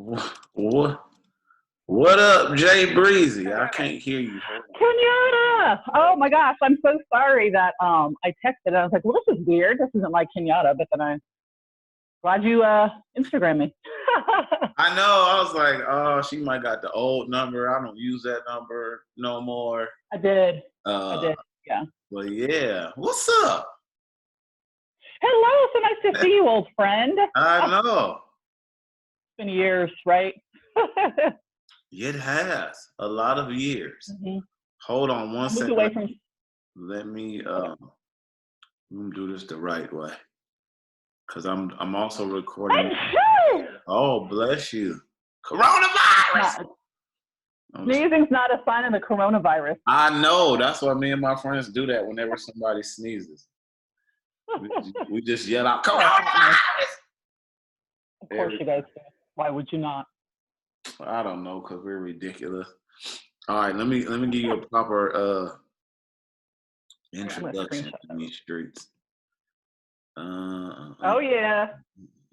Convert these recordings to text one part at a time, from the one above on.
What? What up, Jay Breezy? I can't hear you. Kenyatta! Oh my gosh, I'm so sorry that I texted and I was like, well, this is weird. This isn't like Kenyatta, but then I'm glad you Instagram me. I know. I was like, oh, she might got the old number. I don't use that number no more. I did. Uh, Yeah. but yeah, what's up? Hello, so nice to see you, old friend. I know. It's been years, right? It has a lot of years. Mm-hmm. Hold on one I moved second. away from. Let me do this the right way, cause I'm also recording. Oh, bless you. Coronavirus. Sneezing's not a sign of the coronavirus. I know. That's why me and my friends do that whenever somebody sneezes. We just yell out, coronavirus! Of course you guys do. Why would you not? I don't know, because we're ridiculous. All right, let me give you a proper introduction to these streets. Oh, yeah.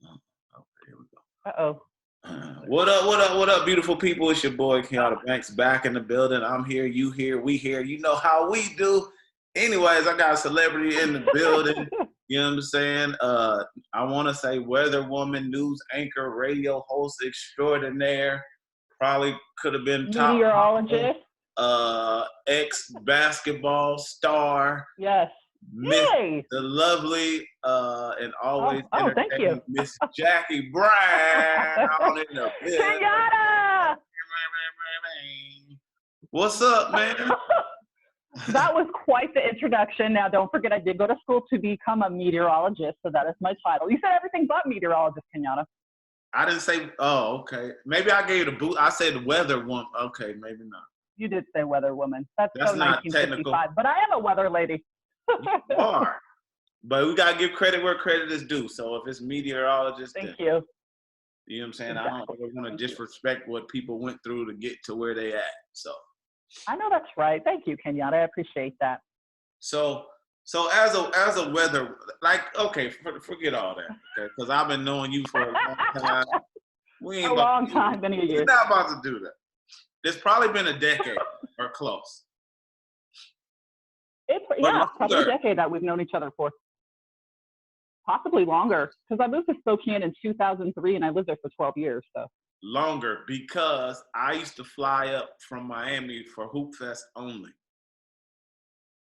Okay, here we go. Uh-oh. What up, beautiful people? It's your boy, Kenyatta Banks, back in the building. I'm here, you here, we here. You know how we do. Anyways, I got a celebrity in the building. You know what I'm saying? I want to say weather woman, news anchor, radio host extraordinaire. Probably could have been top. Meteorologist. Ex-basketball star. Yes. Miss the lovely and always entertaining Miss Jackie Brown in the building. Kenyatta! What's up, man? That was quite the introduction. Now, don't forget, I did go to school to become a meteorologist, so that is my title. You said everything but meteorologist, Kenyatta. I didn't say, oh, okay. Maybe I gave you the boot. I said weather woman. Okay, maybe not. You did say weather woman. That's so not 1955, technical. But I am a weather lady. You are. But we got to give credit where credit is due. So if it's meteorologist, Thank you. You know what I'm saying? Exactly. I don't ever want to disrespect what people went through to get to where they at. So I know that's right. Thank you, Kenyatta. I appreciate that. So as a weather, like, okay, forget all that, okay? Because I've been knowing you for a long time. We ain't a long time, many years. We're not about to do that. It's probably been a decade or close. It's probably a decade that we've known each other for. Possibly longer, because I moved to Spokane in 2003 and I lived there for 12 years. So longer, because I used to fly up from Miami for Hoop Fest only.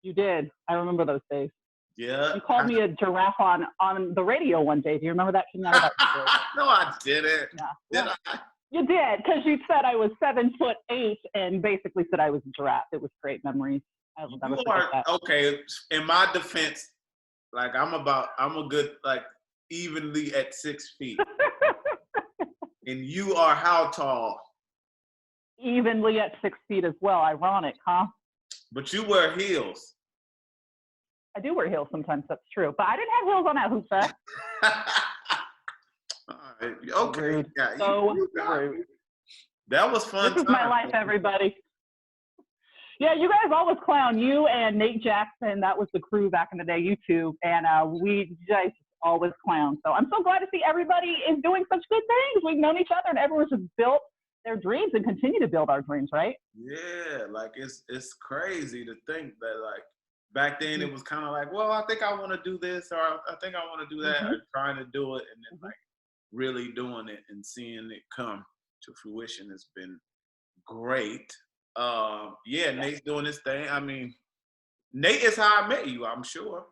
You did. I remember those days. Yeah. You called me a giraffe on the radio one day. Do you remember that? No, I didn't. Yeah. Did I? You did, because you said I was 7'8" and basically said I was a giraffe. It was great memories. Okay, in my defense, like I'm a good, like, evenly at 6 feet. And you are how tall? Evenly at 6 feet as well. Ironic, huh? But you wear heels. I do wear heels sometimes, that's true. But I didn't have heels on that hoop fest. All right. Okay. Rude. Yeah, you rude. That was fun. This is my life, everybody. Yeah, you guys always clown. You and Nate Jackson, that was the crew back in the day, you two. And we just always clown. So I'm so glad to see everybody is doing such good things. We've known each other and everyone's just built their dreams and continue to build our dreams, right? Yeah, like it's crazy to think that, like, back then it was kind of like, well, I think I want to do this, or I think I want to do that, or trying to do it, and then like really doing it and seeing it come to fruition has been great. Yeah, Nate's doing his thing. I mean, Nate is how I met you, I'm sure.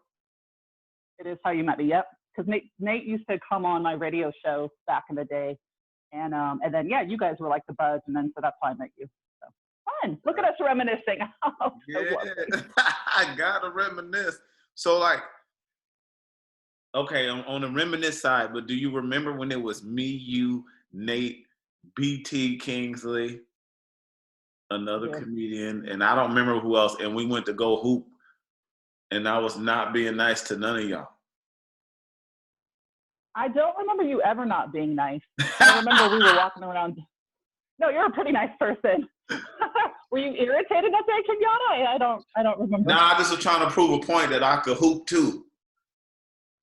It is how you met me, yep. Because Nate used to come on my radio show back in the day. And then, yeah, you guys were like the buzz, and then so that's how I met you. So fun. Look at us reminiscing. Oh, yeah, I gotta reminisce. So, like, okay, on the reminisce side, but do you remember when it was me, you, Nate, BT Kingsley, another comedian, and I don't remember who else, and we went to go hoop, and I was not being nice to none of y'all? I don't remember you ever not being nice. I remember we were walking around. No, you're a pretty nice person. Were you irritated that day, Kenyatta? I don't remember. Nah, I just was trying to prove a point that I could hoop too.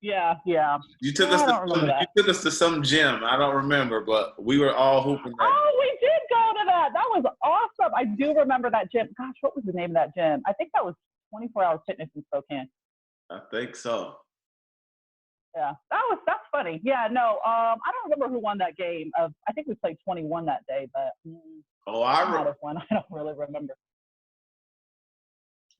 Yeah, yeah. You took Yeah, us I to don't remember that. you took us to some gym. I don't remember, but we were all hooping that. Oh, we did go to that. That was awesome. I do remember that gym. Gosh, what was the name of that gym? I think that was 24 Hour Fitness in Spokane. I think so. Yeah, that's funny. Yeah, no, I don't remember who won that game. I think we played 21 that day, but I might have won. I don't really remember.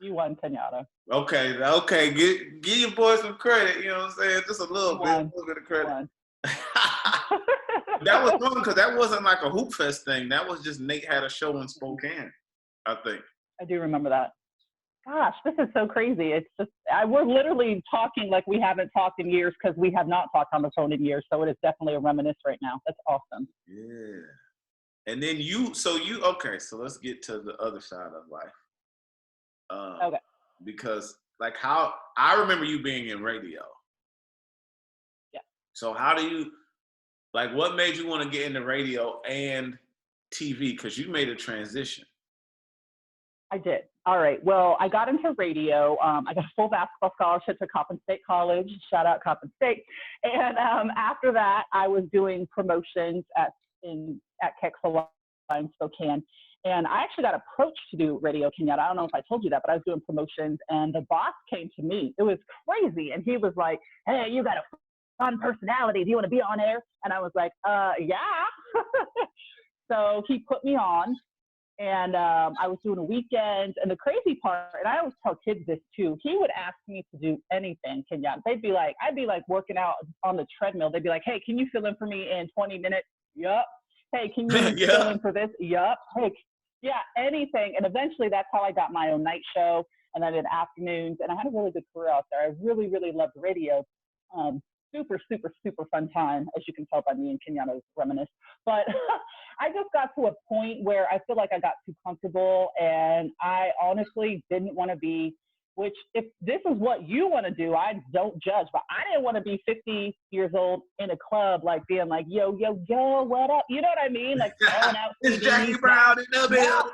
You won, Kenyatta. Okay. Give your boy some credit. You know what I'm saying? Just a little bit of credit. That was fun because that wasn't like a Hoop Fest thing. That was just Nate had a show in Spokane, I think. I do remember that. Gosh, this is so crazy. It's just, we're literally talking like we haven't talked in years because we have not talked on the phone in years. So it is definitely a reminisce right now. That's awesome. Yeah. And then okay, so let's get to the other side of life. Okay. Because like how I remember you being in radio. Yeah. So how do you, like what made you want to get into radio and TV? Because you made a transition. I did. All right. Well, I got into radio. I got a full basketball scholarship to Coppin State College. Shout out Coppin State. And after that, I was doing promotions at Keck in Spokane. And I actually got approached to do Radio Kenyatta. I don't know if I told you that, but I was doing promotions, and the boss came to me. It was crazy. And he was like, hey, you got a fun personality. Do you want to be on air? And I was like, yeah. So he put me on. And I was doing a weekend. And the crazy part, and I always tell kids this too, he would ask me to do anything, Kenyatta. I'd be like working out on the treadmill. They'd be like, hey, can you fill in for me in 20 minutes? Yup. Hey, can you fill in for this? Yup. Hey, yeah, anything. And eventually that's how I got my own night show. And I did afternoons. And I had a really good career out there. I really, really loved radio. Super, super, super fun time, as you can tell by me and Kenyatta's reminisce. But I just got to a point where I feel like I got too comfortable, and I honestly didn't want to be, which if this is what you want to do, I don't judge, but I didn't want to be 50 years old in a club, like being like, yo, yo, yo, what up? You know what I mean? Like throwing out It's Jackie Brown in the building.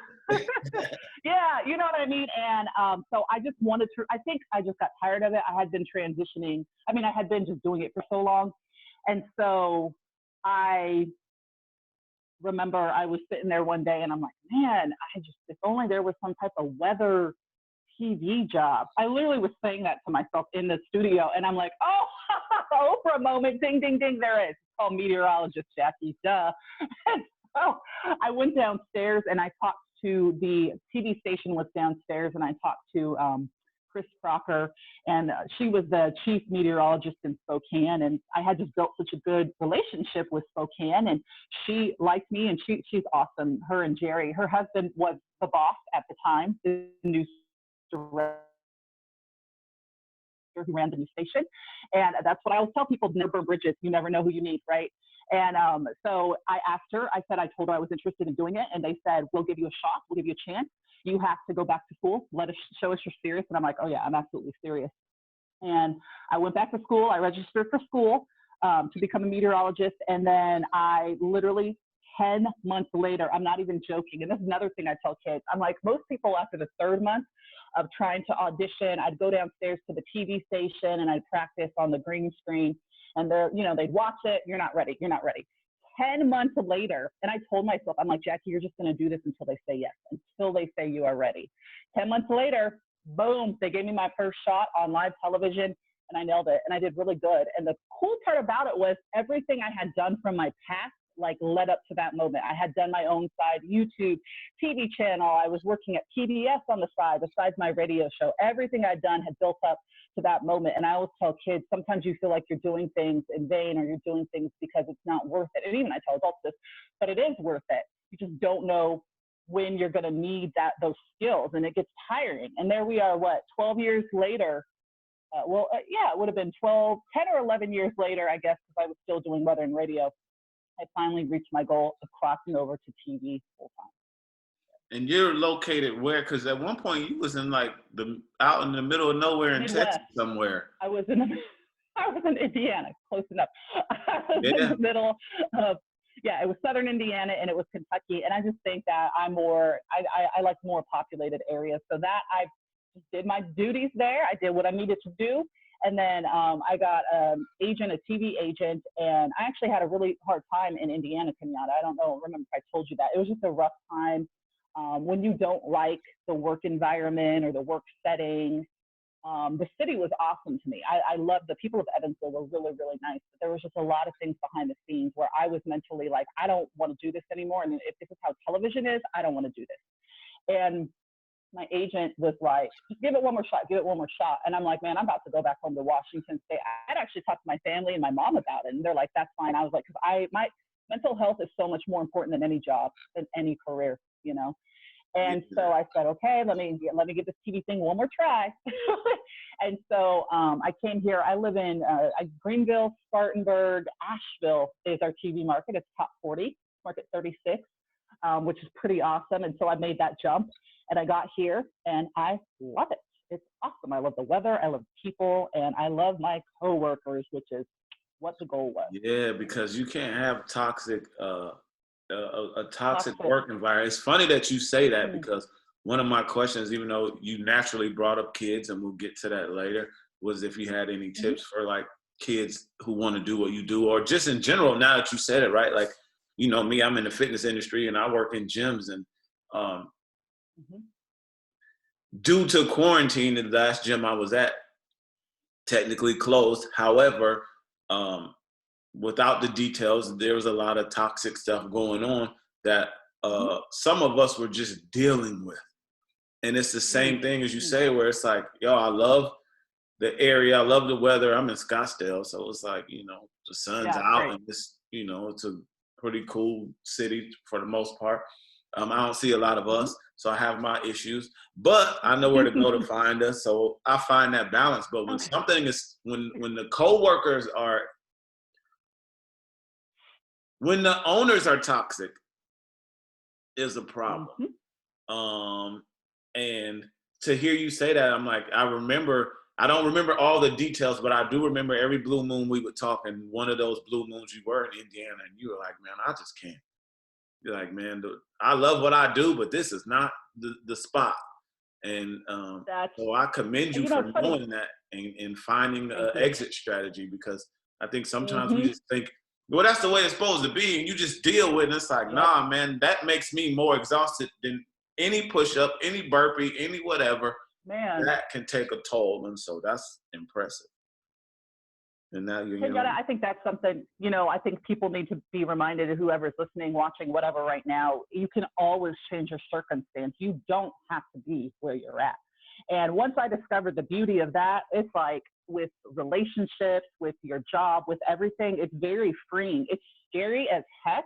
Yeah, you know what I mean? And so I just wanted to, I think I just got tired of it. I had been transitioning. I mean, I had been just doing it for so long. And so I remember I was sitting there one day and I'm like, man, if only there was some type of weather TV job. I literally was saying that to myself in the studio, and I'm like, oh, Oprah moment, ding, ding, ding, there it is. It's called Meteorologist, Jackie, duh. And so I went downstairs and I talked to the TV station was downstairs, and I talked to Chris Crocker, and she was the chief meteorologist in Spokane, and I had just built such a good relationship with Spokane, and she liked me, and she's awesome. Her and Jerry, her husband, was the boss at the time, the news director who ran the news station. And that's what I always tell people, never burn bridges. You never know who you meet, right? And so I asked her, I told her I was interested in doing it. And they said, we'll give you a shot. We'll give you a chance. You have to go back to school. Show us you're serious. And I'm like, oh yeah, I'm absolutely serious. And I went back to school. I registered for school to become a meteorologist. And then I literally 10 months later, I'm not even joking. And this is another thing I tell kids. I'm like, most people after the third month of trying to audition, I'd go downstairs to the TV station and I'd practice on the green screen, and they'd watch it. You're not ready. 10 months later, and I told myself, I'm like, Jackie, you're just going to do this until they say yes, until they say you are ready. 10 months later, boom, they gave me my first shot on live television, and I nailed it, and I did really good. And the cool part about it was everything I had done from my past led up to that moment. I had done my own side YouTube, TV channel. I was working at PBS on the side, besides my radio show. Everything I'd done had built up to that moment. And I always tell kids, sometimes you feel like you're doing things in vain, or you're doing things because it's not worth it. And even I tell adults this, but it is worth it. You just don't know when you're going to need those skills, and it gets tiring. And there we are, 12 years later. It would have been 10 or 11 years later, I guess, because I was still doing weather and radio. I finally reached my goal of crossing over to TV full time. And you're located where? Because at one point you was in out in the middle of nowhere in Midwest. Texas somewhere. I was in Indiana, close enough. I was in the middle of, it was southern Indiana, and it was Kentucky. And I just think that I like more populated areas. So that I just did my duties there. I did what I needed to do. And then I got an agent, a TV agent, and I actually had a really hard time in Indiana, Kenyatta. I don't know, remember if I told you that. It was just a rough time when you don't like the work environment or the work setting. The city was awesome to me. I loved the people of Evansville were really, really nice. But there was just a lot of things behind the scenes where I was mentally like, I don't want to do this anymore. And if this is how television is, I don't want to do this. And my agent was like, just give it one more shot, give it one more shot. And I'm like, man, I'm about to go back home to Washington State. I'd actually talked to my family and my mom about it. And they're like, that's fine. I was like, because my mental health is so much more important than any job, than any career, you know? And so I said, okay, let me give this TV thing one more try. And so I came here. I live in Greenville, Spartanburg, Asheville is our TV market. It's top 40, market 36, which is pretty awesome. And so I made that jump and I got here and I love it. It's awesome. I love the weather. I love people and I love my coworkers, which is what the goal was. Yeah, because you can't have a toxic work environment. It's funny that you say that because one of my questions, even though you naturally brought up kids, and we'll get to that later, was if you had any tips for like kids who want to do what you do, or just in general. Now that you said it, right? Like, you know, me, I'm in the fitness industry and I work in gyms, and due to quarantine, the last gym I was at technically closed. However, without the details, there was a lot of toxic stuff going on that some of us were just dealing with. And it's the same thing as you say, where it's like, yo, I love the area. I love the weather. I'm in Scottsdale. So it's like, you know, the sun's out and it's, you know, it's a pretty cool city for the most part. I don't see a lot of us, so I have my issues, but I know where to go to find us. So I find that balance. But when something is, when the coworkers are, when the owners are toxic, is a problem. And to hear you say that, I'm like, I don't remember all the details, but I do remember every blue moon we would talk, and one of those blue moons you were in Indiana, and you were like, man, I just can't. You're like, man, I love what I do, but this is not the spot. And so I commend you for knowing that and finding an exit strategy, because I think sometimes we just think, well, that's the way it's supposed to be, and you just deal with it. And it's like, nah, man, that makes me more exhausted than any push-up, any burpee, any whatever. Man, that can take a toll, and so that's impressive. And now I think that's something, you know, I think people need to be reminded, of whoever's listening, watching, whatever right now, you can always change your circumstance. You don't have to be where you're at. And once I discovered the beauty of that, it's like with relationships, with your job, with everything, it's very freeing. It's scary as heck.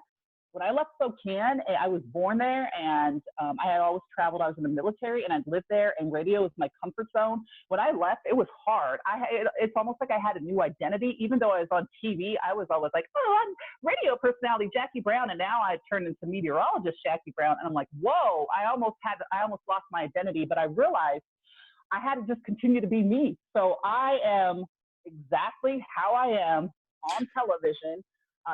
When I left Spokane, I was born there, and I had always traveled. I was in the military, and I'd lived there, and radio was my comfort zone. When I left, it was hard. It's almost like I had a new identity. Even though I was on TV, I was always like, oh, I'm radio personality Jackie Brown, and now I turned into meteorologist Jackie Brown, and I'm like, whoa, I almost lost my identity, but I realized I had to just continue to be me. So I am exactly how I am on television.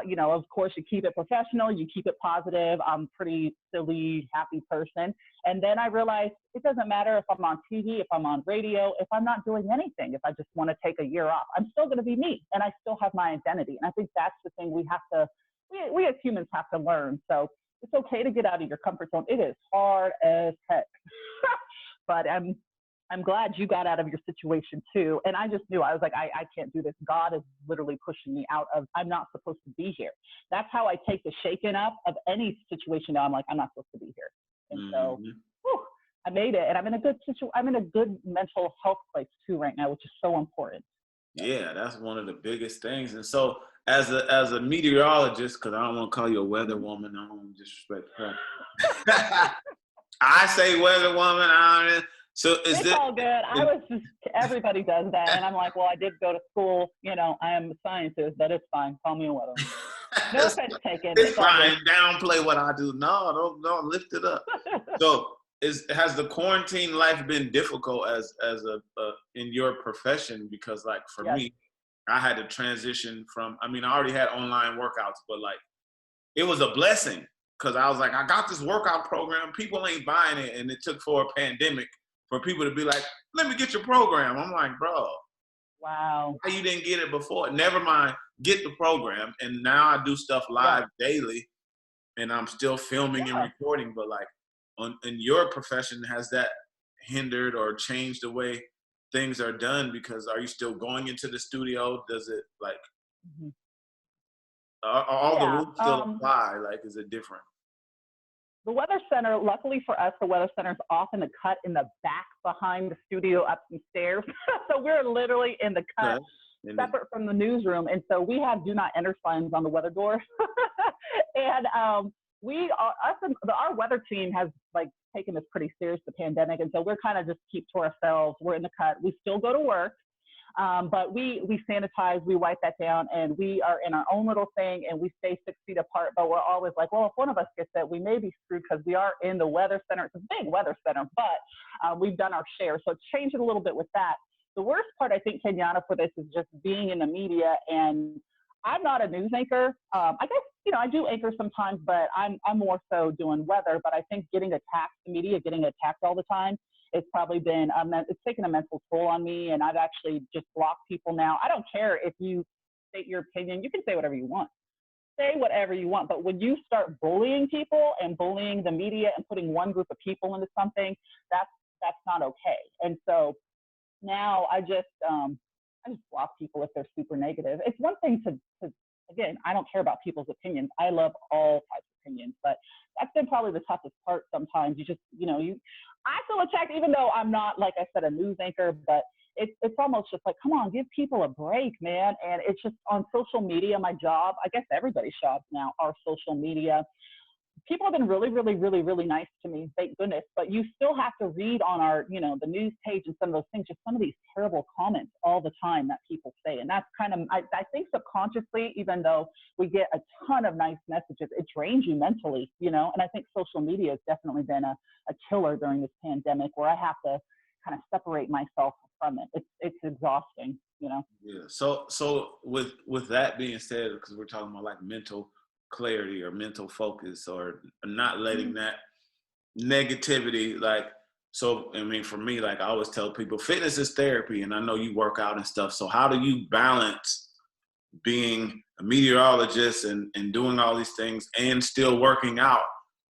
You know, of course, you keep it professional, you keep it positive. I'm a pretty silly, happy person. And then I realized it doesn't matter if I'm on TV, if I'm on radio, if I'm not doing anything, if I just want to take a year off, I'm still going to be me, and I still have my identity. And I think that's the thing we as humans have to learn. So it's okay to get out of your comfort zone. It is hard as heck. But I'm glad you got out of your situation too. And I just knew, I was like, I can't do this. God is literally pushing me out of, I'm not supposed to be here. That's how I take the shaken up of any situation now. I'm like, I'm not supposed to be here. And so I made it, and I'm in a good mental health place too right now, which is so important. Yeah, that's one of the biggest things. And so as a meteorologist, because I don't want to call you a weather woman, I don't want to disrespect her. I say weather woman, so it's all good. Everybody does that. And I'm like, well, I did go to school. You know, I am a scientist, but it's fine. Call me a weather. No offense taken. It's fine. Downplay what I do. No, don't lift it up. So has the quarantine life been difficult as in your profession? Because like for me, I had to transition from, I already had online workouts, but like it was a blessing because I was like, I got this workout program. People ain't buying it. And it took for a pandemic for people to be like, let me get your program. I'm like, bro, Wow. Why you didn't get it before? Never mind, get the program. And now I do stuff live daily, and I'm still filming and recording. But like, in your profession, has that hindered or changed the way things are done? Because are you still going into the studio? Does it like, are all the rules still apply? Like, is it different? The Weather Center, luckily for us, the Weather Center is off in the cut in the back behind the studio up some stairs. So we're literally in the cut, separate from the newsroom. And so we have do not enter signs on the weather door. And our weather team has like taken this pretty serious, the pandemic. And so we're kind of just keep to ourselves. We're in the cut. We still go to work. But we sanitize, we wipe that down, and we are in our own little thing, and we stay 6 feet apart. But we're always like, well, if one of us gets it, we may be screwed because we are in the weather center. It's a big weather center, but we've done our share. So it's changed a little bit with that. The worst part, I think, Kenyatta, for this is just being in the media. And I'm not a news anchor. I guess, I do anchor sometimes, but I'm more so doing weather. But I think getting attacked, the media getting attacked all the time, it's probably been, it's taken a mental toll on me, and I've actually just blocked people now. I don't care if you state your opinion. You can say whatever you want. Say whatever you want. But when you start bullying people and bullying the media and putting one group of people into something, that's not okay. And so now I just block people if they're super negative. It's one thing to again, I don't care about people's opinions. I love all types of opinions, but that's been probably the toughest part sometimes. You just, I feel attacked, even though I'm not, like I said, a news anchor, but it's almost just like, come on, give people a break, man. And it's just on social media, my job, I guess everybody's jobs now are social media. People have been really, really, really, really nice to me, thank goodness. But you still have to read on our, the news page and some of those things, just some of these terrible comments all the time that people say. And that's kind of, I think subconsciously, even though we get a ton of nice messages, it drains you mentally, And I think social media has definitely been a killer during this pandemic, where I have to kind of separate myself from it. It's exhausting, Yeah. So with that being said, because we're talking about like mental clarity or mental focus, or not letting that negativity, like, so I mean, for me, like I always tell people, fitness is therapy, and I know you work out and stuff. So how do you balance being a meteorologist and doing all these things and still working out?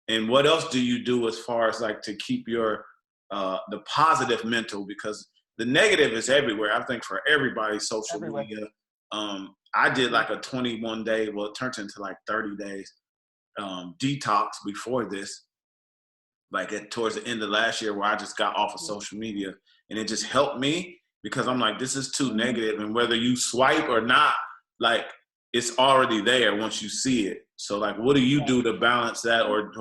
And what else do you do as far as like to keep your the positive mental, because the negative is everywhere. I think for everybody, social media. I did like a 21 day, well, it turned into like 30 days detox before this, like towards the end of last year, where I just got off of social media, and it just helped me, because I'm like, this is too negative, and whether you swipe or not, like it's already there once you see it. So like, what do you do to balance that, or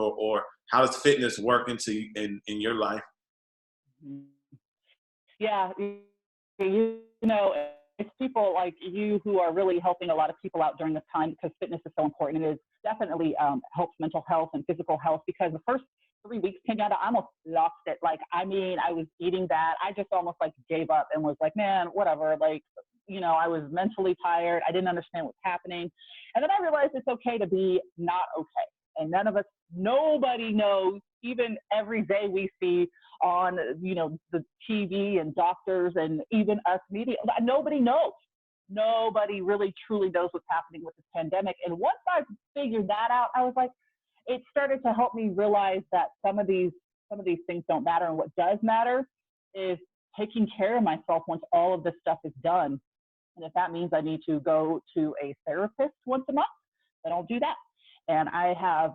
how does fitness work into in your life? Yeah, it's people like you who are really helping a lot of people out during this time, because fitness is so important. It is definitely helps mental health and physical health, because the first 3 weeks, Kenyatta, I almost lost it. Like, I mean, I was eating bad. I just almost like gave up and was like, man, whatever. Like, I was mentally tired. I didn't understand what's happening. And then I realized it's okay to be not okay. And nobody knows, even every day we see on, the TV and doctors and even us media, nobody knows. Nobody really truly knows what's happening with this pandemic. And once I figured that out, I was like, it started to help me realize that some of these things don't matter. And what does matter is taking care of myself once all of this stuff is done. And if that means I need to go to a therapist once a month, then I'll do that. And I have,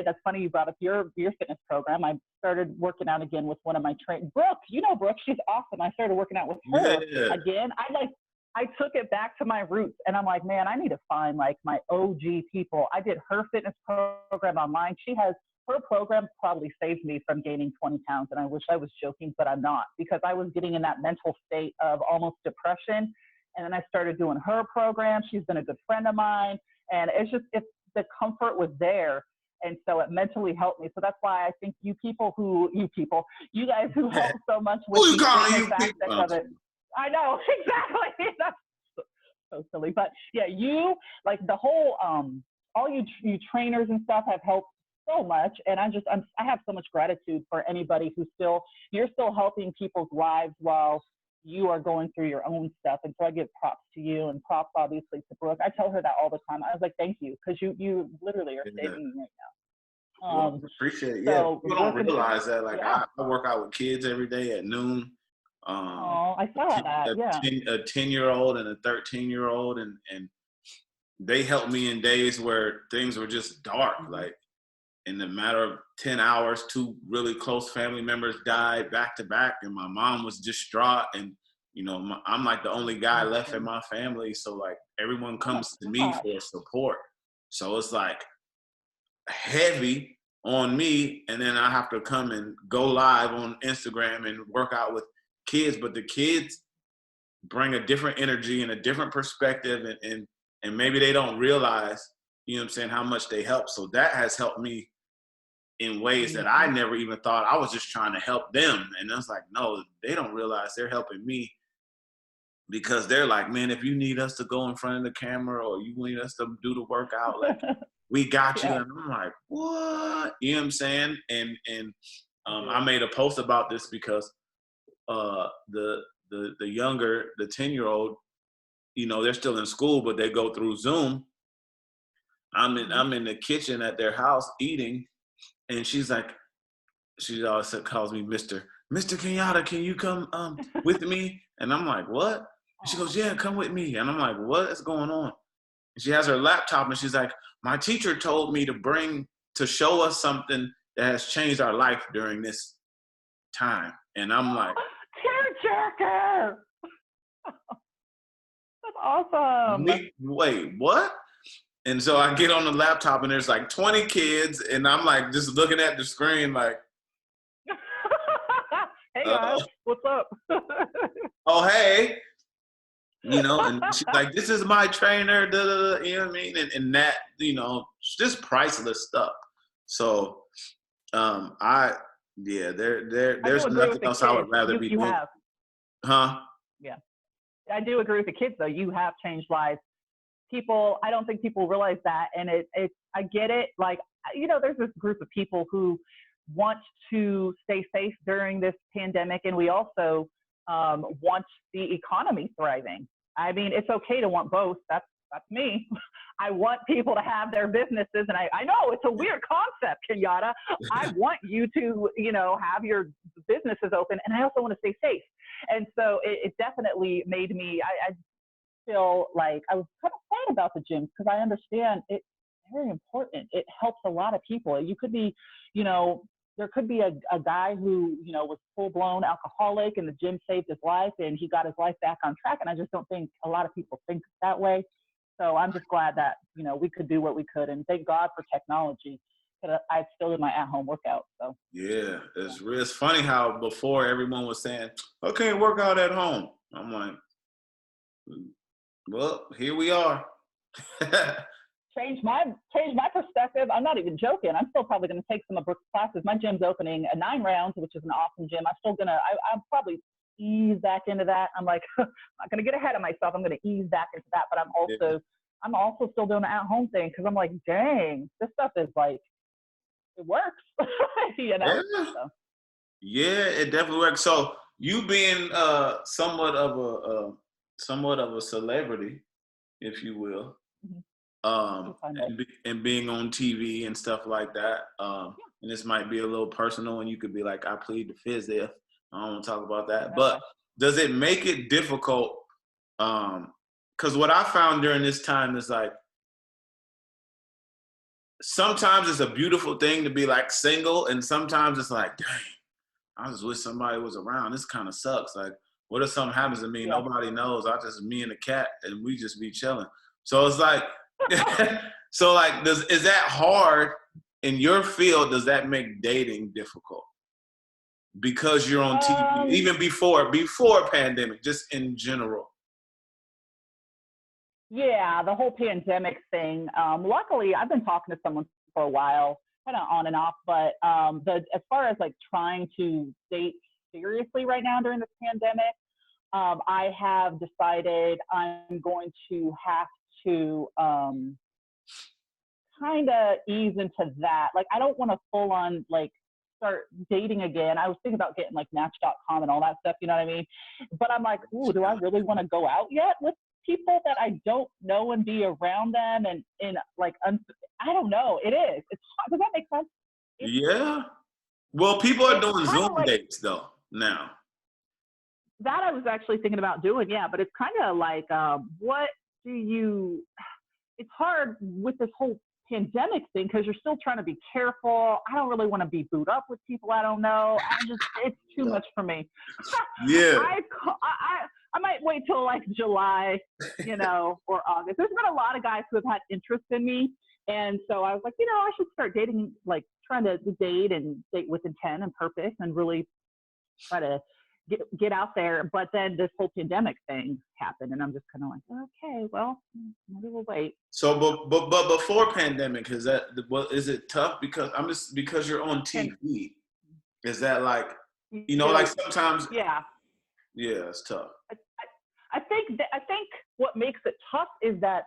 that's funny you brought up your fitness program. I started working out again with one of my trainers, Brooke. Brooke, she's awesome. I started working out with her again. I took it back to my roots, and I'm like, man, I need to find like my OG people. I did her fitness program online. Her program probably saved me from gaining 20 pounds. And I wish I was joking, but I'm not, because I was getting in that mental state of almost depression. And then I started doing her program. She's been a good friend of mine. And it's the comfort was there. And so it mentally helped me. So that's why I think you guys who help so much with the fitness aspect of it. I know, exactly. That's so silly. But yeah, you, like the whole, all you trainers and stuff have helped so much. And I have so much gratitude for anybody you're still helping people's lives while you are going through your own stuff. And so I give props to you and props obviously to Brooke. I tell her that all the time. I was like, thank you, because you literally are Yeah. saving me right now. Well, appreciate it. Yeah, So people don't realize that. Like yeah. I work out with kids every day at noon. Oh, I saw that. Yeah. A 10-year-old and a 13-year-old, and they helped me in days where things were just dark. Mm-hmm. Like in the matter of 10 hours, 2 really close family members died back to back, and my mom was distraught. And I'm like the only guy left in my family, so like everyone comes to me for support. So it's like heavy on me, and then I have to come and go live on Instagram and work out with kids. But the kids bring a different energy and a different perspective, and maybe they don't realize, you know what I'm saying, how much they help. So that has helped me in ways that I never even thought. I was just trying to help them, and I was like, no, they don't realize they're helping me, because they're like, man, if you need us to go in front of the camera or you need us to do the workout, like we got you. And I'm like, what? You know what I'm saying? And I made a post about this because the younger, the 10-year-old, they're still in school, but they go through Zoom. I'm in the kitchen at their house eating, and she always calls me Mr. Kenyatta, can you come with me? And I'm like, what? And she goes, yeah, come with me. And I'm like, what is going on? And she has her laptop, and she's like, my teacher told me to show us something that has changed our life during this time. And I'm like, tearjerker. That's awesome. Wait, what? And so I get on the laptop, and there's like 20 kids, and I'm like just looking at the screen like, hey guys, what's up? Oh, hey. And she's like, this is my trainer, you know what I mean? And that, just priceless stuff. So there's nothing else I would rather be doing. Huh? Yeah. I do agree with the kids though. You have changed lives. I don't think people realize that. And I get it. Like, there's this group of people who want to stay safe during this pandemic. And we also want the economy thriving. I mean, it's okay to want both. That's me. I want people to have their businesses. And I know it's a weird concept, Kenyatta. I want you to, have your businesses open. And I also want to stay safe. And so it definitely made me, I feel like I was kind of sad about the gyms, because I understand it's very important. It helps a lot of people. You could be, there could be a guy who, was full-blown alcoholic, and the gym saved his life and he got his life back on track. And I just don't think a lot of people think that way. So I'm just glad that, we could do what we could, and thank God for technology. But I still did my at-home workout. So yeah, it's funny how before everyone was saying, I can't work out at home. I'm like, well, here we are. Change my perspective. I'm not even joking. I'm still probably going to take some of Brooke's classes. My gym's opening at 9 rounds, which is an awesome gym. I'm probably ease back into that. I'm like, I'm not going to get ahead of myself. I'm going to ease back into that. But I'm also still doing the at-home thing, because I'm like, dang, this stuff is like, it works. Yeah. Yeah, it definitely works. So you being somewhat of a celebrity, if you will, and being on TV and stuff like that. And this might be a little personal, and you could be like, I plead the fifth if I don't want to talk about that. But does it make it difficult? Because what I found during this time is like, sometimes it's a beautiful thing to be like single, and sometimes it's like, dang, I just wish somebody was around. This kind of sucks. Like, what if something happens to me? Yeah. Nobody knows. Me and the cat, and we just be chilling. So it's like, so like, is that hard in your field? Does that make dating difficult? Because you're on TV, even before pandemic, just in general. Yeah, the whole pandemic thing. Luckily, I've been talking to someone for a while, kind of on and off, but as far as like trying to date seriously right now during this pandemic, I have decided I'm going to have to kind of ease into that. Like, I don't want to full on like start dating again. I was thinking about getting like Match.com and all that stuff, you know what I mean? But I'm like, ooh, do I really want to go out yet with people that I don't know and be around them and like, I don't know. It is. It's hard. Does that make sense? Yeah. Well, people are doing Zoom like, dates though now. That I was actually thinking about doing, yeah. But it's kind of like, what do you? It's hard with this whole pandemic thing because you're still trying to be careful. I don't really want to be booed up with people I don't know. It's too much for me. Yeah. I might wait till like July, you know, or August. There's been a lot of guys who have had interest in me. And so I was like, you know, I should start dating, like trying to date and date with intent and purpose and really try to get out there. But then this whole pandemic thing happened and I'm just kind of like, okay, well, maybe we'll wait. So, but before pandemic, is it tough because you're on TV? Is that like, you know, like sometimes? Yeah. Yeah, it's tough. I think what makes it tough is that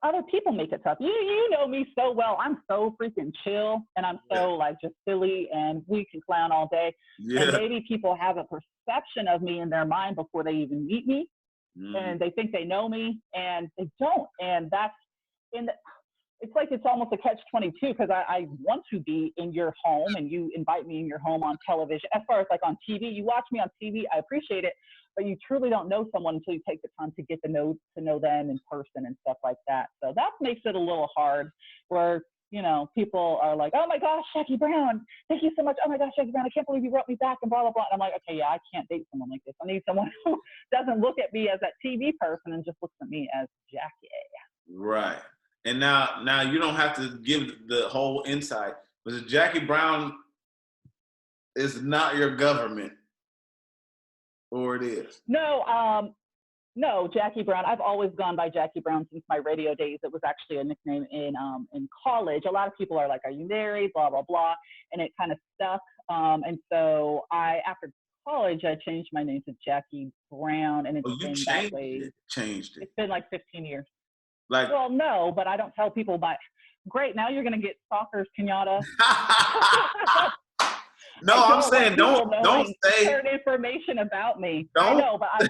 other people make it tough. You know me so well. I'm so freaking chill and I'm so like just silly and we can clown all day. Yeah. And maybe people have a perception of me in their mind before they even meet me. And they think they know me and they don't. And it's like it's almost a catch-22 because I want to be in your home and you invite me in your home on television. As far as like on TV, you watch me on TV, I appreciate it, but you truly don't know someone until you take the time to get to know them in person and stuff like that. So that makes it a little hard where, you know, people are like, oh my gosh, Jackie Brown, thank you so much. Oh my gosh, Jackie Brown, I can't believe you wrote me back and blah, blah, blah. And I'm like, okay, yeah, I can't date someone like this. I need someone who doesn't look at me as that TV person and just looks at me as Jackie. Right. And now you don't have to give the whole insight, but Jackie Brown is not your government, or it is? No, Jackie Brown. I've always gone by Jackie Brown since my radio days. It was actually a nickname in college. A lot of people are like, "Are you married?" Blah blah blah, and it kind of stuck. And so after college, I changed my name to Jackie Brown, and it's been that way. Changed it. It's been like 15 years. Like, well, no, but I don't tell people. Great, now you're gonna get stalkers, Kenyatta. No, I'm saying don't say certain information about me. I know, but I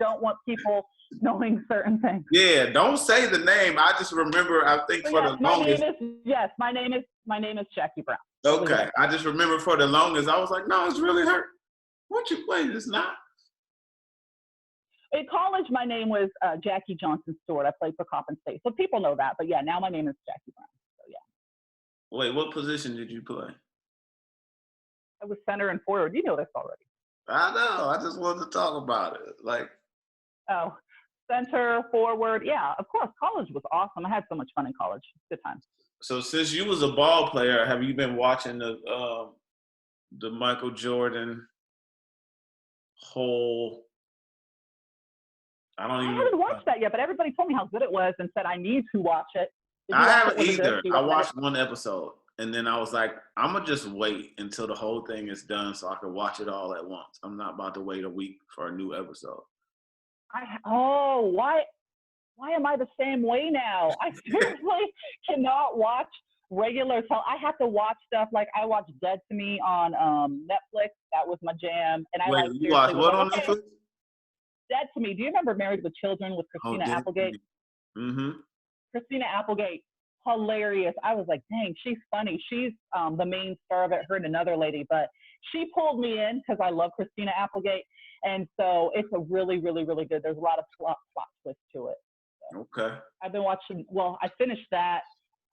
don't want people knowing certain things. Yeah, don't say the name. I just remember. I think for the longest. My name is Jackie Brown. Okay, I just remember for the longest. I was like, no, it's really her. What you playing? It's not. In college, my name was Jackie Johnson Stewart. I played for Coppin State, so people know that. But yeah, now my name is Jackie Brown. So yeah. Wait, what position did you play? I was center and forward. You know this already. I know. I just wanted to talk about it. Like. Oh, center, forward. Yeah, of course. College was awesome. I had so much fun in college. Good time. So since you was a ball player, have you been watching the Michael Jordan whole? I haven't watched that yet, but everybody told me how good it was and said I need to watch it. I haven't either. I watched one episode and then I was like, I'm gonna just wait until the whole thing is done so I can watch it all at once. I'm not about to wait a week for a new episode. Why am I the same way now? I seriously cannot watch regular I have to watch stuff like I watched Dead to Me on Netflix. That was my jam. And you watched what on Netflix? Dead to Me. Do you remember Married with Children with Christina Applegate? Mm-hmm. Christina Applegate, hilarious. I was like, dang, she's funny. She's the main star of it, her and another lady. But she pulled me in because I love Christina Applegate. And so it's a really, really, really good. There's a lot of plot twists to it. So okay. I've been watching, I finished that.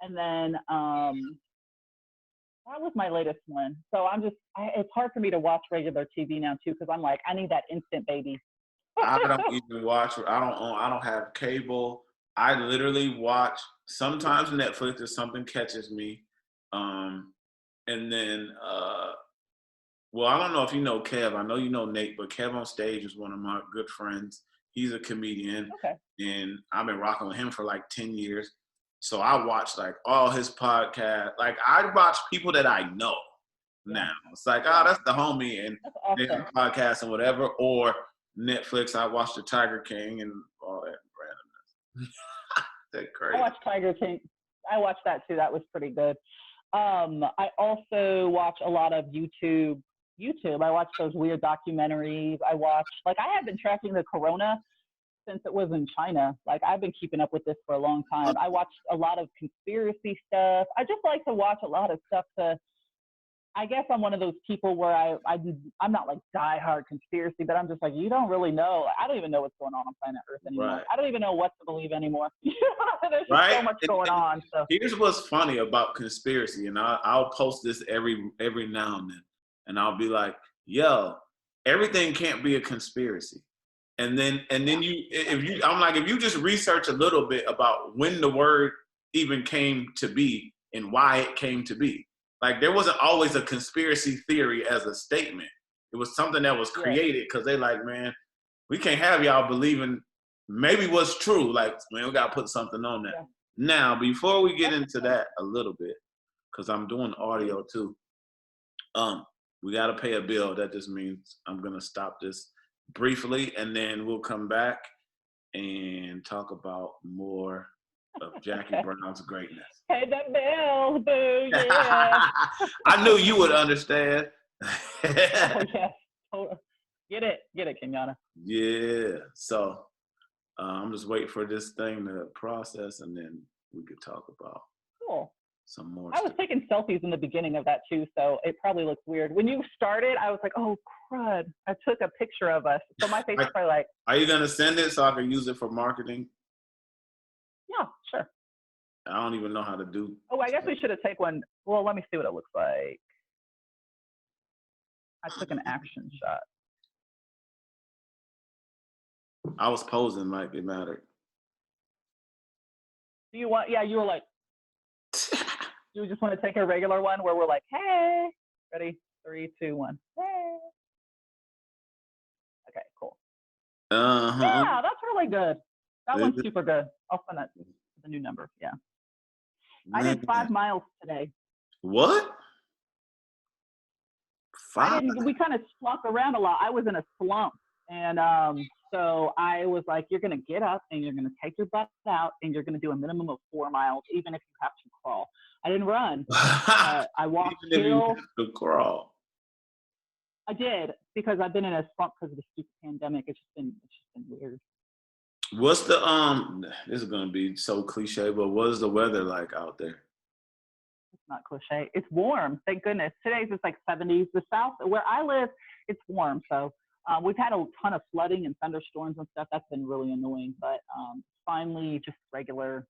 And then that was my latest one. So it's hard for me to watch regular TV now too because I'm like, I need that instant baby. I don't even watch. I don't have cable. I literally watch sometimes Netflix if something catches me, and then I don't know if you know Kev. I know you know Nate, but Kev on Stage is one of my good friends. He's a comedian, and I've been rocking with him for like 10 years. So I watch like all his podcasts. Like I watch people that I know now. It's like, that's the homie, and they have podcasts and whatever, or Netflix, I watched The Tiger King and all that randomness. That crazy. I watched Tiger King. I watched that too. That was pretty good. I also watch a lot of YouTube. I watch those weird documentaries. I have been tracking the corona since it was in China. Like, I've been keeping up with this for a long time. I watched a lot of conspiracy stuff. I just like to watch a lot of stuff I guess I'm one of those people where I'm not like diehard conspiracy, but I'm just like, you don't really know. I don't even know what's going on planet Earth anymore. Right. I don't even know what to believe anymore. There's just so much going on. So here's what's funny about conspiracy, and I'll post this every now and then, and I'll be like, yo, everything can't be a conspiracy. And then if you just research a little bit about when the word even came to be and why it came to be. Like, there wasn't always a conspiracy theory as a statement. It was something that was created because they like, man, we can't have y'all believing maybe what's true. Like, man, we got to put something on that. Yeah. Now, before we get into that a little bit, because I'm doing audio too, we got to pay a bill. That just means I'm going to stop this briefly, and then we'll come back and talk about more of Jackie Brown's greatness. Pay the bill, boo, yeah. I knew you would understand. Yes. Get it, Kenyatta. Yeah. So I'm just waiting for this thing to process, and then we could talk about some more I was taking selfies in the beginning of that too, so it probably looks weird. When you started, I was like, oh, crud. I took a picture of us. So my face is probably like. Are you going to send it so I can use it for marketing? Yeah, sure. I don't even know how to do. Oh, I guess we should have taken one. Well, let me see what it looks like. I took an action shot. I was posing like it mattered. Do you want? Yeah, you were like. You just want to take a regular one where we're like, hey, ready? 3, 2, 1. Hey. Okay, cool. Yeah, that's really good. That one's super good. I'll send that to the new number. Yeah. Man. I did 5 miles today. What? 5? We kind of slunk around a lot. I was in a slump. And so I was like, you're going to get up and you're going to take your butt out and you're going to do a minimum of 4 miles, even if you have to crawl. I didn't run. I walked hills. To crawl. I did, because I've been in a slump because of the stupid pandemic. It's just been weird. What's the this is gonna be so cliche, but what is the weather like out there? It's not cliche. It's warm, thank goodness. Today's just like 70s. The south where I live, it's warm. So we've had a ton of flooding and thunderstorms and stuff. That's been really annoying. But finally, just regular,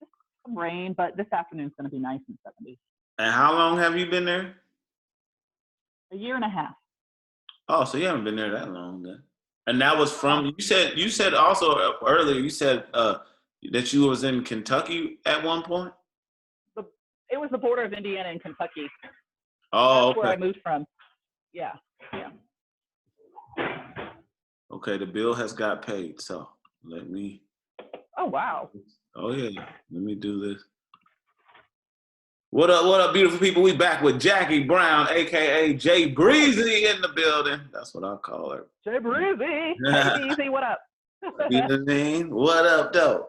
just some rain. But this afternoon's gonna be nice in 70s. And how long have you been there? 1.5 years. Oh, so you haven't been there that long then. And that was from, you said also earlier, you said that you was in Kentucky at one point? It was the border of Indiana and Kentucky. Oh, That's where I moved from. Yeah. Okay, the bill has got paid, so let me. Oh, wow. Oh, yeah, let me do this. What up, beautiful people? We back with Jackie Brown, a.k.a. Jay Breezy in the building. That's what I call her. Jay Breezy. Hey, Breezy, what up? You know what I mean? What up, though?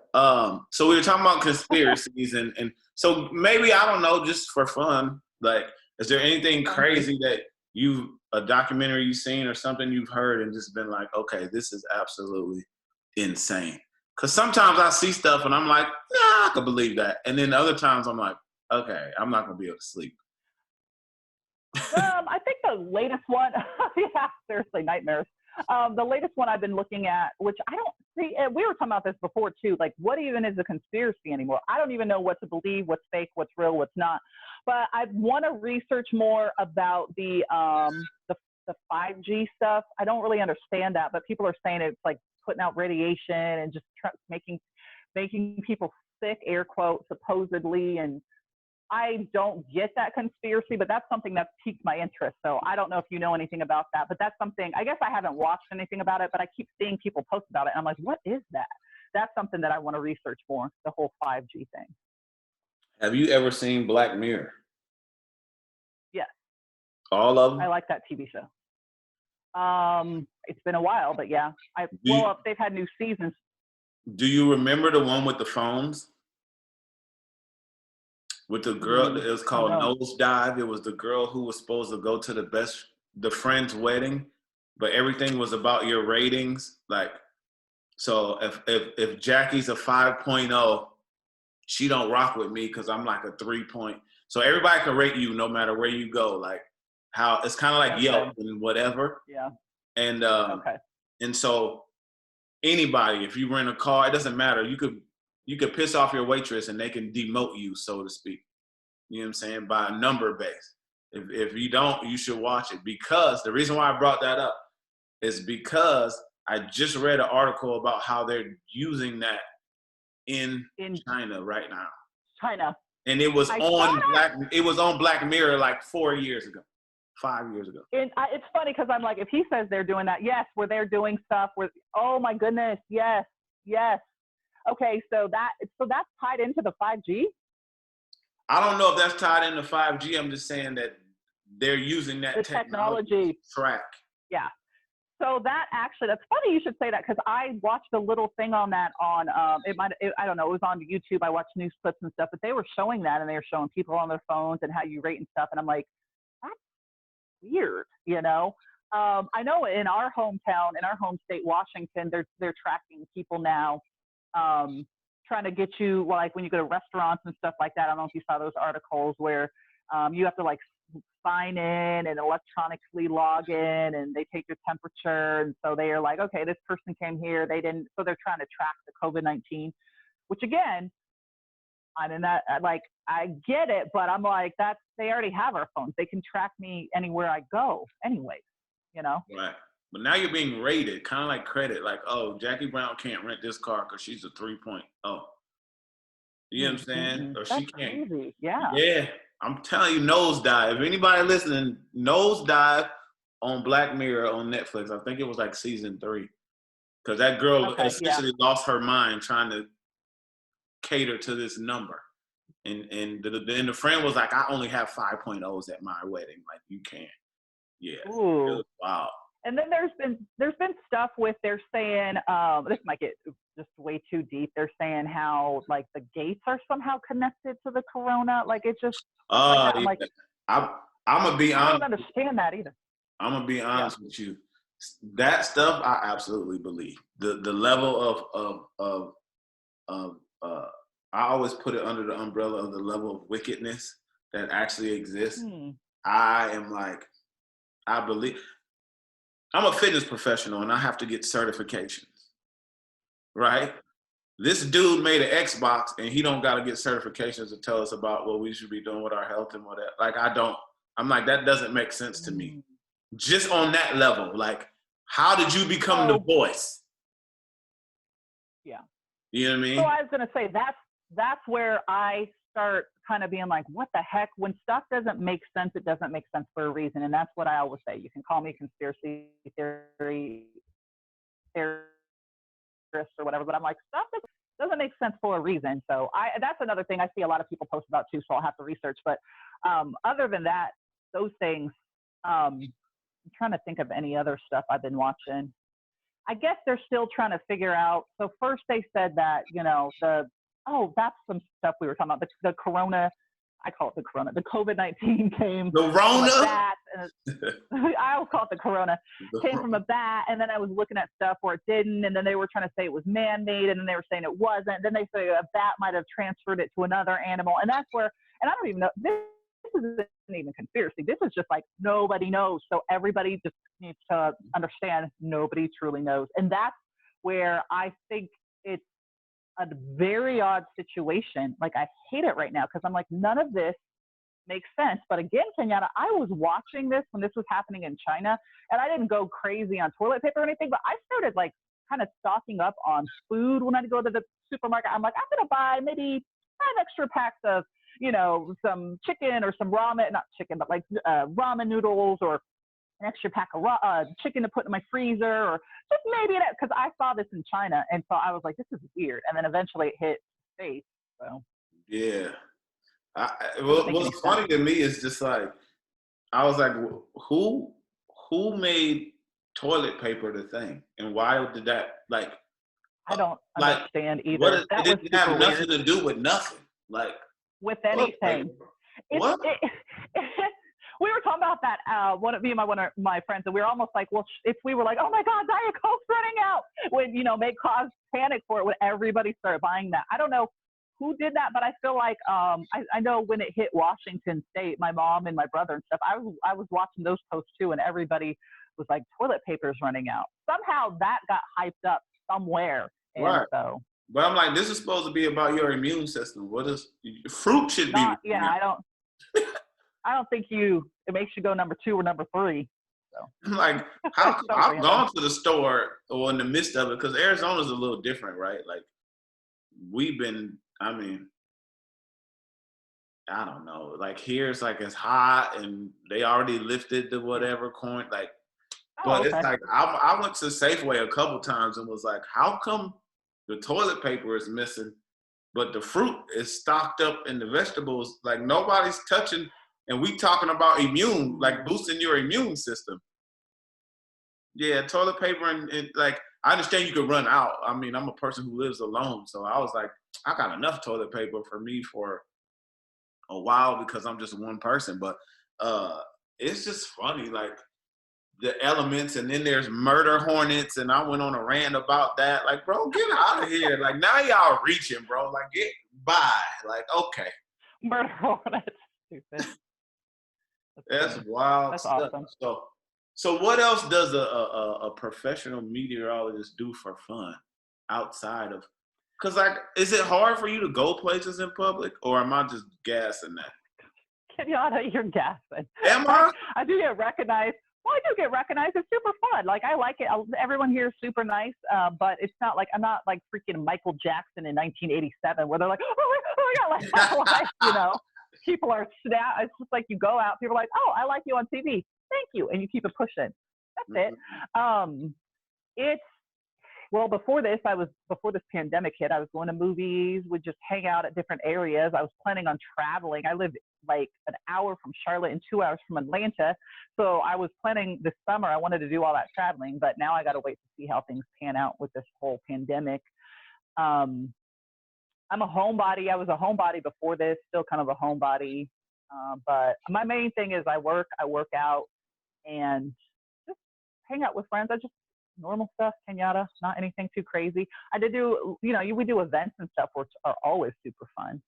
So we were talking about conspiracies, and so maybe, I don't know, just for fun, like, is there anything crazy that a documentary you've seen or something you've heard and just been like, okay, this is absolutely insane? Because sometimes I see stuff and I'm like, nah, I can believe that. And then other times I'm like, okay, I'm not going to be able to sleep. I think the latest one, yeah, seriously, nightmares. The latest one I've been looking at, which I don't see, we were talking about this before too, like what even is a conspiracy anymore? I don't even know what to believe, what's fake, what's real, what's not. But I want to research more about the 5G stuff. I don't really understand that, but people are saying it's like putting out radiation and just making people sick, air quotes, supposedly, and I don't get that conspiracy, but that's something that's piqued my interest. So I don't know if you know anything about that, but that's something, I guess I haven't watched anything about it, but I keep seeing people post about it. And I'm like, what is that? That's something that I want to research more, the whole 5G thing. Have you ever seen Black Mirror? Yes. All of them? I like that TV show. It's been a while, but yeah. If they've had new seasons. Do you remember the one with the phones? with the girl. It was called no. Nosedive. It was the girl who was supposed to go to the friend's wedding, but everything was about your ratings. Like, so if Jackie's a 5.0, she don't rock with me because I'm like a 3 point. So everybody can rate you no matter where you go. Like how it's kind of like Yelp and whatever. Yeah. And and so anybody, if you rent a car, it doesn't matter. You could piss off your waitress and they can demote you, so to speak. You know what I'm saying? By a number base. If you don't, you should watch it, because the reason why I brought that up is because I just read an article about how they're using that in China right now. China. And it was on Black Mirror like 4 years ago, 5 years ago. And it's funny because I'm like, if he says they're doing that, yes, where they're doing stuff with, oh my goodness, yes. Okay, so that's tied into the 5G? I don't know if that's tied into 5G. I'm just saying that they're using that technology to track. Yeah. So that's funny you should say that, because I watched a little thing on that on, I don't know, it was on YouTube. I watched news clips and stuff, but they were showing that, and they were showing people on their phones and how you rate and stuff. And I'm like, that's weird, you know? I know in our hometown, in our home state, Washington, they're tracking people now, trying to get you, like when you go to restaurants and stuff like that. I don't know if you saw those articles where you have to like sign in and electronically log in, and they take your temperature. And so they are like, okay, this person came here, they didn't, so they're trying to track the COVID-19, which again, I'm in that, like, I get it, but I'm like, they already have our phones. They can track me anywhere I go anyway, you know? Right. But now you're being rated, kind of like credit, like, oh, Jackie Brown can't rent this car because she's a 3.0. You know what I'm saying? Or That's she can't. crazy. Yeah. Yeah. I'm telling you, Nosedive. If anybody listening, Nosedive on Black Mirror on Netflix. I think it was like season 3. Because that girl essentially lost her mind trying to cater to this number. And the friend was like, I only have 5.0s at my wedding. Like, you can't. Yeah. Ooh. It was wild. And then there's been stuff with, they're saying, this might get just way too deep. They're saying how like the gates are somehow connected to the corona. Like it just, I'm like, I'm gonna be honest. I don't understand that either. I'm gonna be honest with you. That stuff I absolutely believe. The level of I always put it under the umbrella of the level of wickedness that actually exists. I am like, I believe. I'm a fitness professional and I have to get certifications, right? This dude made an Xbox and he don't got to get certifications to tell us about what we should be doing with our health and whatever. Like, I'm like, that doesn't make sense to me. Just on that level, like, how did you become the voice? Yeah. You know what I mean? So I was going to say, that's where I start kind of being like, what the heck? When stuff doesn't make sense, it doesn't make sense for a reason. And that's what I always say. You can call me conspiracy theory theorist or whatever, but I'm like, stuff doesn't make sense for a reason. So that's another thing I see a lot of people post about too, so I'll have to research. But other than that, those things, I'm trying to think of any other stuff I've been watching. I guess they're still trying to figure out. So first they said that, you know, that's some stuff we were talking about. The corona, I call it the corona. The COVID-19 came from a bat. I'll call it the corona. Came from a bat, and then I was looking at stuff where it didn't, and then they were trying to say it was man-made, and then they were saying it wasn't. Then they say a bat might have transferred it to another animal, and that's where, and I don't even know, this isn't even conspiracy. This is just like nobody knows. So everybody just needs to understand nobody truly knows. And that's where I think it's a very odd situation. Like, I hate it right now because I'm like, none of this makes sense. But again, Kenyatta, I was watching this when this was happening in China, and I didn't go crazy on toilet paper or anything, but I started like kind of stocking up on food when I go to the supermarket. I'm like, I'm going to buy maybe 5 extra packs of, you know, some chicken or some ramen, not chicken, but like ramen noodles, or an extra pack of chicken to put in my freezer, or just maybe that, because I saw this in China. And so I was like, this is weird. And then eventually it hit face. So yeah. What's funny to me is just like, I was like, who made toilet paper the thing? And why did that, like, I don't understand either. It didn't have nothing to do with nothing. Like, with anything. What? We were talking about that, me and one of my friends, and we were almost like, well, if we were like, oh my God, Diet Coke's running out, when, may cause panic for it when everybody started buying that. I don't know who did that, but I feel like, I know when it hit Washington State, my mom and my brother and stuff, I was watching those posts too, and everybody was like, toilet paper's running out. Somehow that got hyped up somewhere. And right. So. But I'm like, this is supposed to be about your immune system. What is fruit should be? Yeah, I don't think it makes you go number 2 or number 3. So. Like, I've gone to the store or in the midst of it, because Arizona's a little different, right? Like, I don't know. Like, here it's like it's hot and they already lifted the whatever coin. Like, but okay. It's like, I went to Safeway a couple times and was like, how come the toilet paper is missing, but the fruit is stocked up in the vegetables? Like, nobody's touching. And we talking about like boosting your immune system. Yeah, toilet paper and like, I understand you could run out. I mean, I'm a person who lives alone. So I was like, I got enough toilet paper for me for a while because I'm just one person. But it's just funny, like the elements, and then there's murder hornets. And I went on a rant about that. Like, bro, get out of here. Like, now y'all reaching, bro. Like, get by. Like, okay. Murder hornets. Stupid. That's wild. That's stuff. Awesome. So what else does a professional meteorologist do for fun outside of? Because, like, is it hard for you to go places in public, or am I just gassing that? Kenyatta, you're gassing. Am I? I do get recognized. Well, I do get recognized. It's super fun. Like, I like it. Everyone here is super nice, but it's not like I'm not like freaking Michael Jackson in 1987, where they're like, oh my God, like, people are it's just like you go out, people are like, oh, I like you on TV. Thank you. And you keep it pushing. That's it. Before this pandemic hit, I was going to movies, would just hang out at different areas. I was planning on traveling. I live like an hour from Charlotte and 2 hours from Atlanta. So I was planning this summer, I wanted to do all that traveling, but now I got to wait to see how things pan out with this whole pandemic. I'm a homebody. I was a homebody before this, still kind of a homebody. But my main thing is I work out, and just hang out with friends. Normal stuff, Kenyatta, not anything too crazy. I did do, we do events and stuff which are always super fun.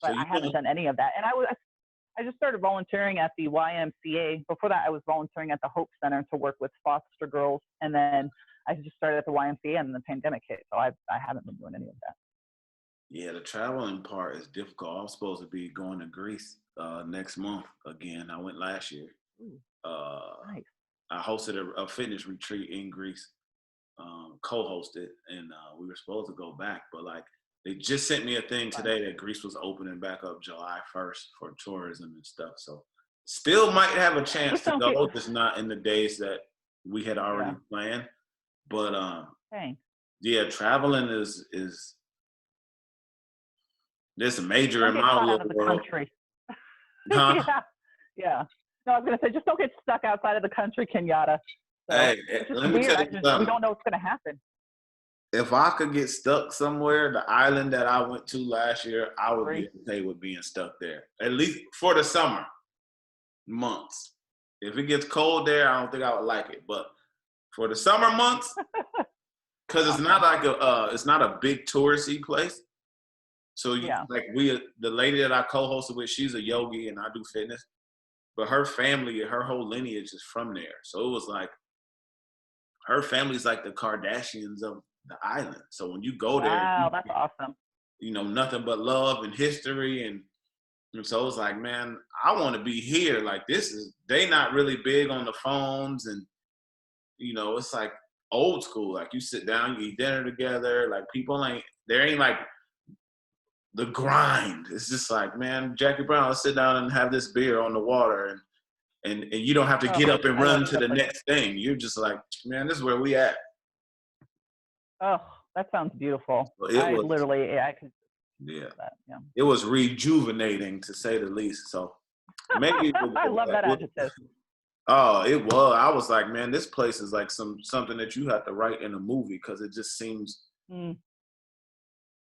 But I haven't done any of that. And I just started volunteering at the YMCA. Before that, I was volunteering at the Hope Center to work with foster girls. And then I just started at the YMCA, and the pandemic hit. So I haven't been doing any of that. Yeah, the traveling part is difficult. I'm supposed to be going to Greece next month again. I went last year. Nice. I hosted a fitness retreat in Greece, co-hosted, and we were supposed to go back. But, like, they just sent me a thing today that Greece was opening back up July 1st for tourism and stuff. So still might have a chance to go, just not in the days that we had already planned. But yeah, traveling is there's a major in my little world. Country. Huh? Yeah. No, I was gonna say, just don't get stuck outside of the country, Kenyatta. So, hey, let me tell you something. We don't know what's gonna happen. If I could get stuck somewhere, the island that I went to last year, I would be okay with being stuck there. At least for the summer months. If it gets cold there, I don't think I would like it. But for the summer months, because it's not like it's not a big touristy place. So like the lady that I co-hosted with, she's a yogi and I do fitness, but her family, her whole lineage is from there. So it was like, her family's like the Kardashians of the island. So when you go there, wow, that's awesome. Nothing but love and history. And so it was like, man, I want to be here. Like, they not really big on the phones. And, it's like old school. Like, you sit down, you eat dinner together. Like, there ain't like the grind. It's just like, man, Jackie Brown, let's sit down and have this beer on the water. And you don't have to get up and run to the next thing. You're just like, man, this is where we at. Oh, that sounds beautiful. I could. Yeah. That, yeah. It was rejuvenating, to say the least. So maybe I love that adjective. Oh, it was. I was like, man, this place is like something that you have to write in a movie, because it just seems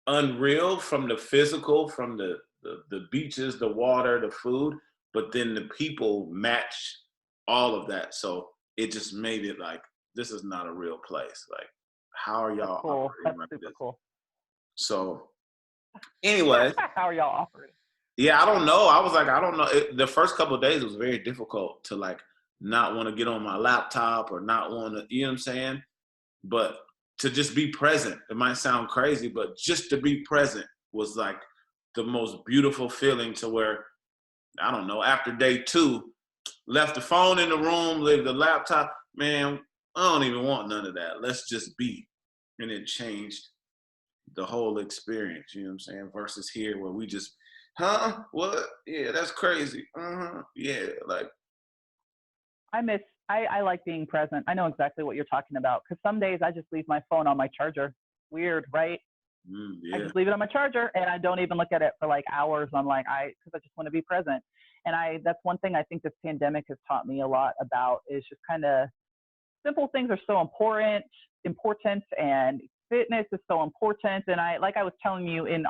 unreal from the physical, from the beaches, the water, the food, but then the people match all of that. So it just made it like, this is not a real place. Like, how are That's y'all cool. operating That's like super this? cool. So anyway, How are y'all operating? yeah, I don't know. I was like, I don't know. The first couple of days was very difficult to like not want to get on my laptop or not want to, you know what I'm saying? But to just be present, it might sound crazy, but just to be present was like the most beautiful feeling, to where, I don't know, after day 2, left the phone in the room, leave the laptop, man, I don't even want none of that. Let's just be. And it changed the whole experience, you know what I'm saying? Versus here where we just, huh? What? Yeah, that's crazy. Uh-huh. Yeah, like. I like being present. I know exactly what you're talking about, because some days I just leave my phone on my charger. Weird, right? I Yeah. just leave it on my charger and I don't even look at it for like hours. I'm like, because I just want to be present. And that's one thing I think this pandemic has taught me a lot about, is just kind of simple things are so important, and fitness is so important. And like I was telling you in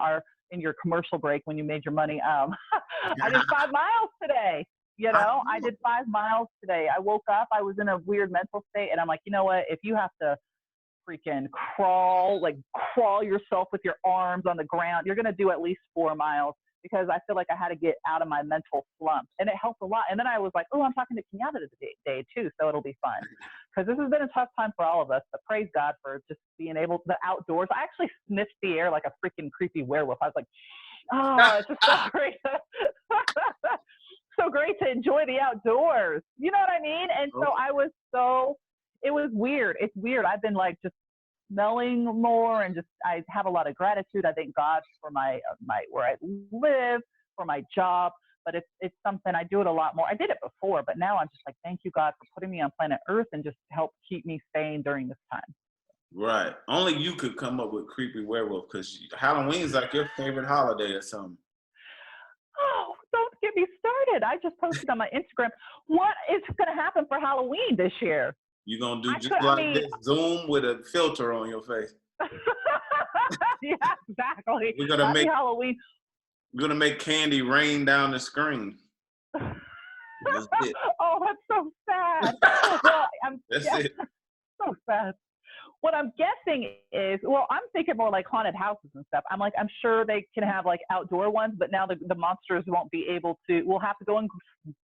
your commercial break when you made your money, I did 5 miles today. I did 5 miles today. I woke up, I was in a weird mental state, and I'm like, you know what? If you have to freaking crawl yourself with your arms on the ground, you're gonna do at least 4 miles, because I feel like I had to get out of my mental slump, and it helped a lot. And then I was like, oh, I'm talking to Kenyatta today too, so it'll be fun, because this has been a tough time for all of us. But praise God for just being able to, the outdoors. I actually sniffed the air like a freaking creepy werewolf. I was like, oh, it's just so great. So great to enjoy the outdoors. You know what I mean? And so it was weird. It's weird. I've been like just smelling more, and just I have a lot of gratitude. I thank God for my where I live, for my job. But it's something I do it a lot more. I did it before, but now I'm just like, thank you, God, for putting me on planet Earth and just help keep me sane during this time. Right. Only you could come up with creepy werewolf, because Halloween's like your favorite holiday or something. Oh, don't get me started. I just posted on my Instagram, what is going to happen for Halloween this year? You're going to do just like this, Zoom with a filter on your face. Yeah, exactly. We're going to Happy Halloween. We're going to make candy rain down the screen. That's it. Oh, that's so sad. Well, that's it. So sad. What I'm guessing is, well, I'm thinking more like haunted houses and stuff. I'm like, I'm sure they can have like outdoor ones, but now the monsters won't be able to, we'll have to go in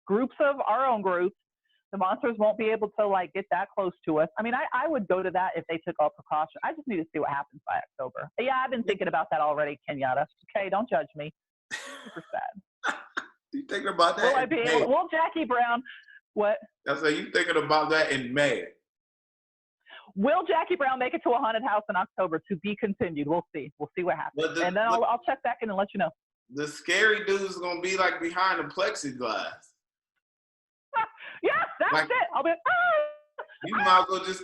groups of our own groups. The monsters won't be able to like get that close to us. I mean, I would go to that if they took all precautions. I just need to see what happens by October. Yeah, I've been thinking about that already, Kenyatta. Okay, don't judge me. Super sad. You thinking about that? Will Jackie Brown, what? I say, you thinking about that in May. Will Jackie Brown make it to a haunted house in October? To be continued. We'll see. We'll see what happens. And then I'll check back in and let you know. The scary dude's going to be like behind the plexiglass. Yeah, that's like, it. I'll be like, ah! You might as well just...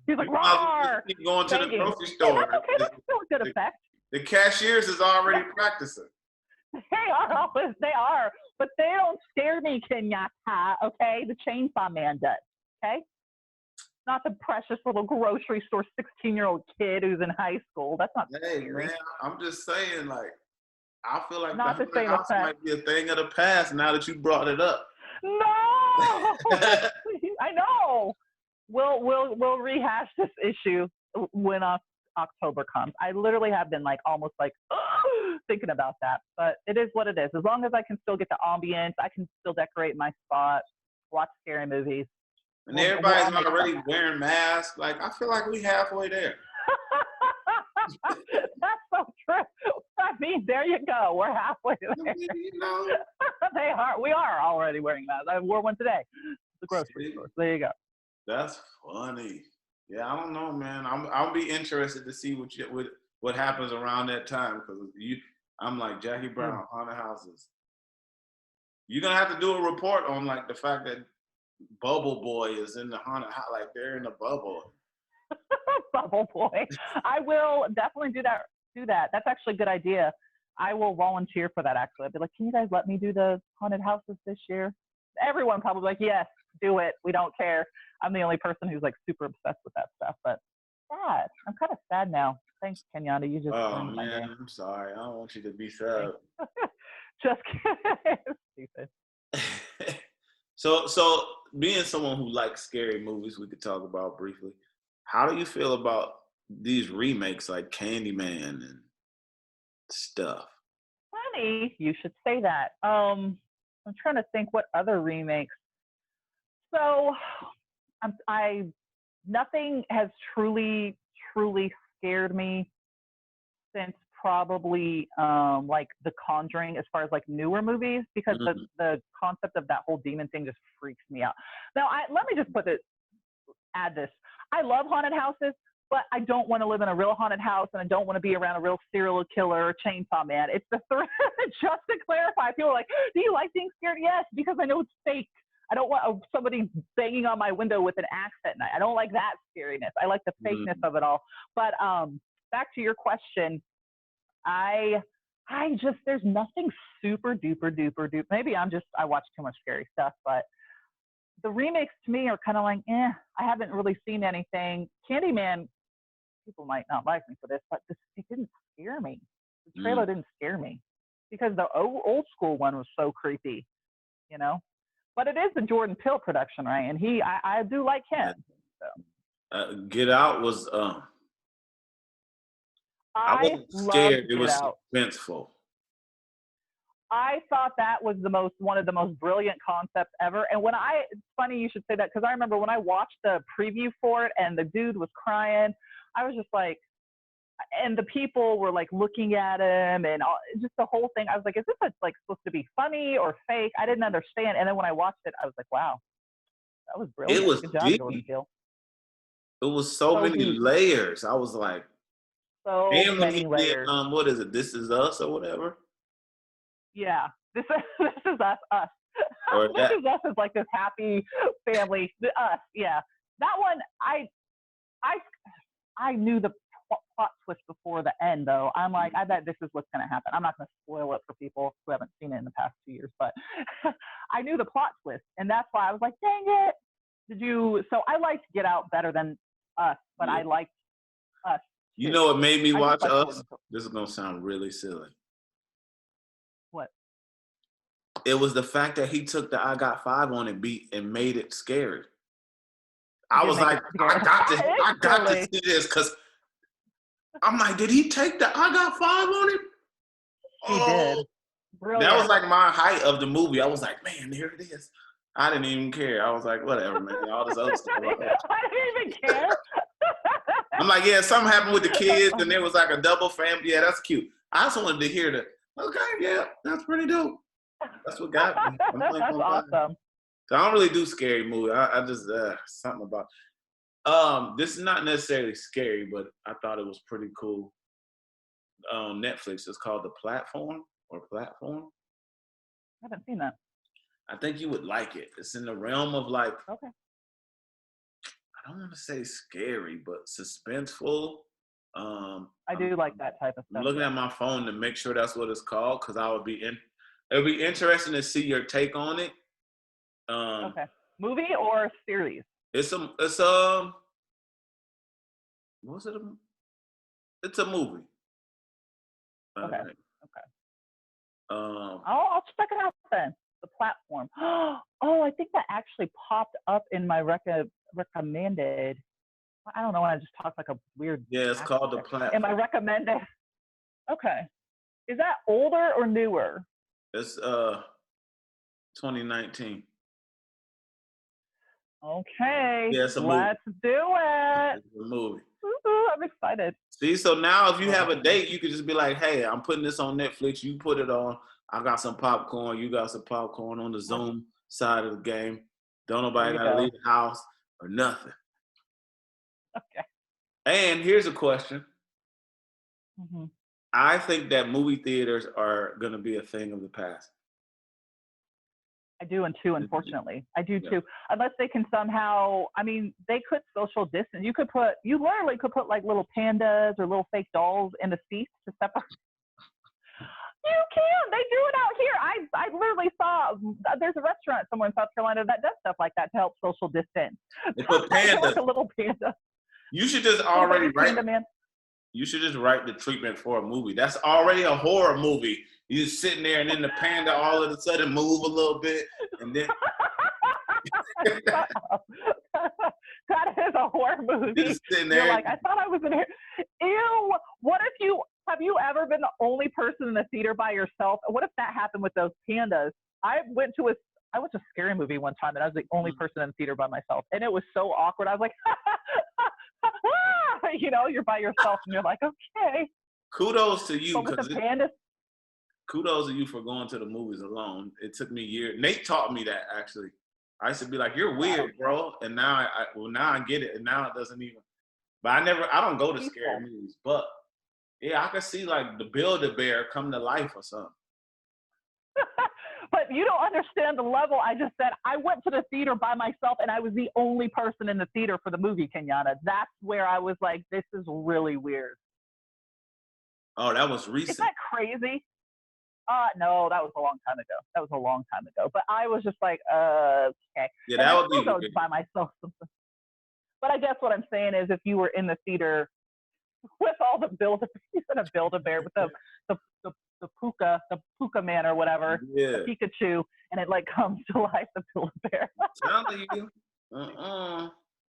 He's like, roar! Keep going to the grocery store. Yeah, that's okay. That's still a good effect. The cashiers is already practicing. They are. But they don't scare me, Kenyatta, okay? The Chainsaw Man does, okay? Not the precious little grocery store 16-year-old kid who's in high school. That's not scary. Man, I'm just saying, like, I feel like not the same house might be a thing of the past now that you brought it up. No! I know. We'll rehash this issue when October comes. I literally have been like almost like thinking about that, but it is what it is. As long as I can still get the ambience, I can still decorate my spot, watch scary movies. And everybody's already wearing masks. Like, I feel like we halfway there. That's so true. I mean, there you go. We're halfway there. You know? We are already wearing masks. I wore one today. The grocery store. So there you go. That's funny. Yeah, I don't know, man. I'll be interested to see what happens around that time, because I'm like Jackie Brown, haunted houses. You're gonna have to do a report on like the fact that Bubble Boy is in the haunted house, like they're in the bubble. Bubble Boy. I will definitely do that. That's actually a good idea. I will volunteer for that, actually. I'd be like, can you guys let me do the haunted houses this year? Everyone probably like, yes, do it. We don't care. I'm the only person who's like super obsessed with that stuff, but sad. I'm kind of sad now. Thanks, Kenyatta. You just Oh ruined my day. man, I'm sorry. I don't want you to be sad. Just kidding. Stupid. So being someone who likes scary movies, we could talk about briefly. How do you feel about these remakes like Candyman and stuff? Funny, you should say that. I'm trying to think what other remakes. So, I nothing has truly scared me since probably like The Conjuring, as far as like newer movies, because Mm-hmm. the concept of that whole demon thing just freaks me out. Now, let me just add this. I love haunted houses, but I don't want to live in a real haunted house, and I don't want to be around a real serial killer or chainsaw man. It's the threat. Just to clarify, people are like, do you like being scared? Yes, because I know it's fake. I don't want somebody banging on my window with an axe at night. I don't like that scariness. I like the fakeness of it all. But back to your question, I just, there's nothing super duper. Maybe I watch too much scary stuff, but the remakes to me are kind of like, I haven't really seen anything. Candyman, people might not like me for this, but it didn't scare me. The trailer didn't scare me because the old school one was so creepy, you know? But it is the Jordan Peele production, right? And I do like him. So. Get Out was I wasn't scared. It was suspenseful. I thought that was one of the most brilliant concepts ever. And it's funny you should say that, because I remember when I watched the preview for it and the dude was crying, I was just like, and the people were like looking at him and just the whole thing. I was like, is this like supposed to be funny or fake? I didn't understand. And then when I watched it, I was like, wow, that was brilliant. It was Good job, deep. Jordan Peele. It was so many deep. layers. I was like, so many layers. What is it? This Is Us or whatever? Yeah. This is us. Or this is us is like this happy family. Us, yeah. That one, I knew the plot twist before the end, though. I'm like, I bet this is what's going to happen. I'm not going to spoil it for people who haven't seen it in the past 2 years, but I knew the plot twist, and that's why I was like, dang it. So I liked Get Out better than Us, but I liked Us. You know what made me watch Us? This is going to sound really silly. What? It was the fact that he took the I Got Five on it beat and made it scary. I was like, I got to see this, because I'm like, did he take the I Got Five on it? He did. Brilliant. That was like my height of the movie. I was like, man, there it is. I didn't even care. I was like, whatever, man. All this other stuff. I didn't even care. I'm like, yeah, something happened with the kids, and there was like a double family. Yeah, that's cute. I just wanted to hear okay, yeah, that's pretty dope. That's what got me. That's awesome. So I don't really do scary movies. I just something about. This is not necessarily scary, but I thought it was pretty cool. Netflix. It's called The Platform or Platform. I haven't seen that. I think you would like it. It's in the realm of like. Okay. I don't want to say scary, but suspenseful. I do like that type of stuff. I'm looking at my phone to make sure that's what it's called, because it'll be interesting to see your take on it. Okay. Movie or series? It's a what's it? It's a movie. Okay. Okay. I'll check it out then. The Platform. Oh, I think that actually popped up in my recommended. I don't know when I just talked like a weird. Yeah, it's called The Platform. Am I recommended? Okay. Is that older or newer? It's 2019. Okay. Yeah, it's a movie. Let's do it. It's a movie. Ooh, I'm excited. See, so now if you have a date, you could just be like, hey, I'm putting this on Netflix. You put it on. I got some popcorn. You got some popcorn on the Zoom side of the game. Don't nobody got to leave the house or nothing. Okay. And here's a question. Mm-hmm. I think that movie theaters are going to be a thing of the past. I do, and too, unfortunately. I do, too. Unless they can somehow, I mean, they could social distance. You literally could put like little pandas or little fake dolls in the seats to separate. You can. They do it out here. I literally saw, there's a restaurant somewhere in South Carolina that does stuff like that to help social distance. They put pandas. Like a little panda. You should just Little already baby write. panda man. You should just write the treatment for a movie. That's already a horror movie. You just sitting there, and then the panda all of a sudden move a little bit, and then That is a horror movie. just sitting You're there. like, I thought I was in here. Ew. What if have you ever been the only person in the theater by yourself? What if that happened with those pandas? I went to a scary movie one time, and I was the only person in the theater by myself, and it was so awkward. I was like, you know, you're by yourself, and you're like, okay. Kudos to you, But with the pandas, kudos to you for going to the movies alone. It took me years. Nate taught me that, actually. I used to be like, "You're weird, bro," and now I get it, and now it doesn't even. But I don't go to scary movies, but yeah, I can see like the Build-A-Bear come to life or something. But you don't understand the level. I just said I went to the theater by myself, and I was the only person in the theater for the movie, Kenyatta. That's where I was like, this is really weird. Oh, that was recent. Isn't that crazy? No, that was a long time ago. But I was just like, okay. Yeah, that would be weird. By myself. But I guess what I'm saying is, if you were in the theater with all the Build-A-Bear with the puka man or whatever, the Pikachu, and it like comes to life, the Build-A-Bear. Telling you,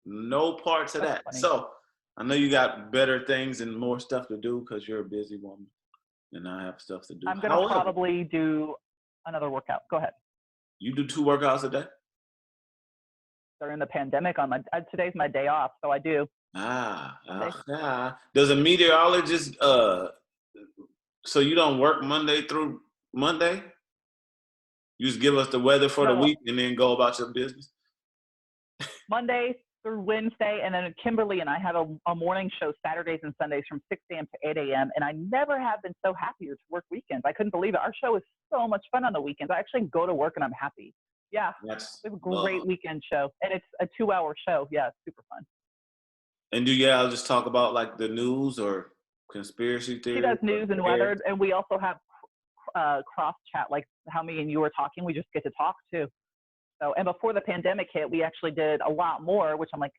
no parts of that. Funny. So I know you got better things and more stuff to do because you're a busy woman. And I have stuff to do. I'm going to probably do another workout. Go ahead. You do 2 workouts a day? During the pandemic, today's my day off, so I do. Does a meteorologist, so you don't work Monday through Monday? You just give us the weather for the week and then go about your business? Monday through Wednesday, and then Kimberly and I have a morning show Saturdays and Sundays from 6 a.m. to 8 a.m. And I never have been so happier to work weekends. I couldn't believe it. Our show is so much fun on the weekends. I actually go to work and I'm happy. Yeah, we have a great weekend show, and it's a 2-hour show. Yeah, it's super fun. And do y'all just talk about like the news or conspiracy theories? She does news and weather, and we also have cross chat, like how me and you were talking. We just get to talk too. So, and before the pandemic hit, we actually did a lot more, which I'm like,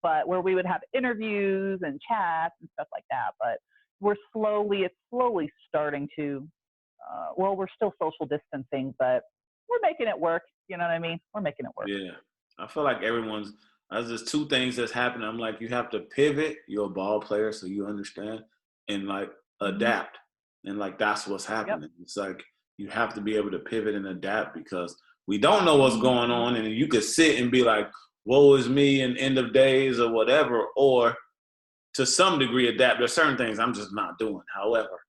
but where we would have interviews and chats and stuff like that. But it's slowly starting to, we're still social distancing, but we're making it work. You know what I mean? We're making it work. Yeah. I feel like there's just 2 things that's happening. I'm like, you have to pivot. You're a ball player, so you understand, and like adapt. And like, that's what's happening. Yep. It's like, you have to be able to pivot and adapt because we don't know what's going on, and you could sit and be like, woe is me and end of days or whatever, or to some degree adapt. There's certain things I'm just not doing. However,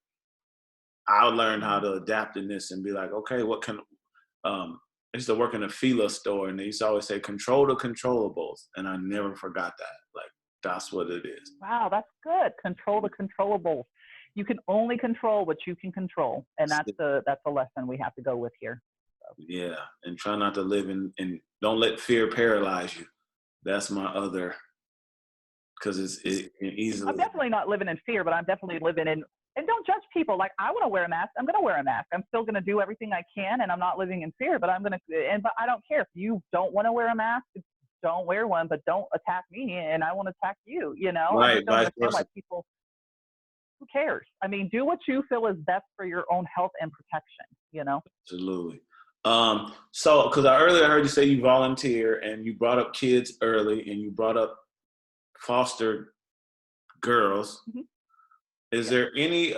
I'll learn how to adapt in this and be like, okay, what can I used to work in a Fila store, and they used to always say, control the controllables, and I never forgot that. Like, that's what it is. Wow, that's good. Control the controllables. You can only control what you can control, and that's a lesson we have to go with here. Yeah, and try not to live in don't let fear paralyze you. That's my other, because it easily. I'm definitely not living in fear, but I'm definitely living in, and don't judge people. Like, I want to wear a mask. I'm going to wear a mask. I'm still going to do everything I can, and I'm not living in fear, but but I don't care. If you don't want to wear a mask, don't wear one, but don't attack me, and I won't attack you, you know? Right, I just don't understand why people, who cares? I mean, do what you feel is best for your own health and protection, you know? Absolutely. So, because I earlier heard you say you volunteer, and you brought up kids early, and you brought up foster girls. Mm-hmm. Is there any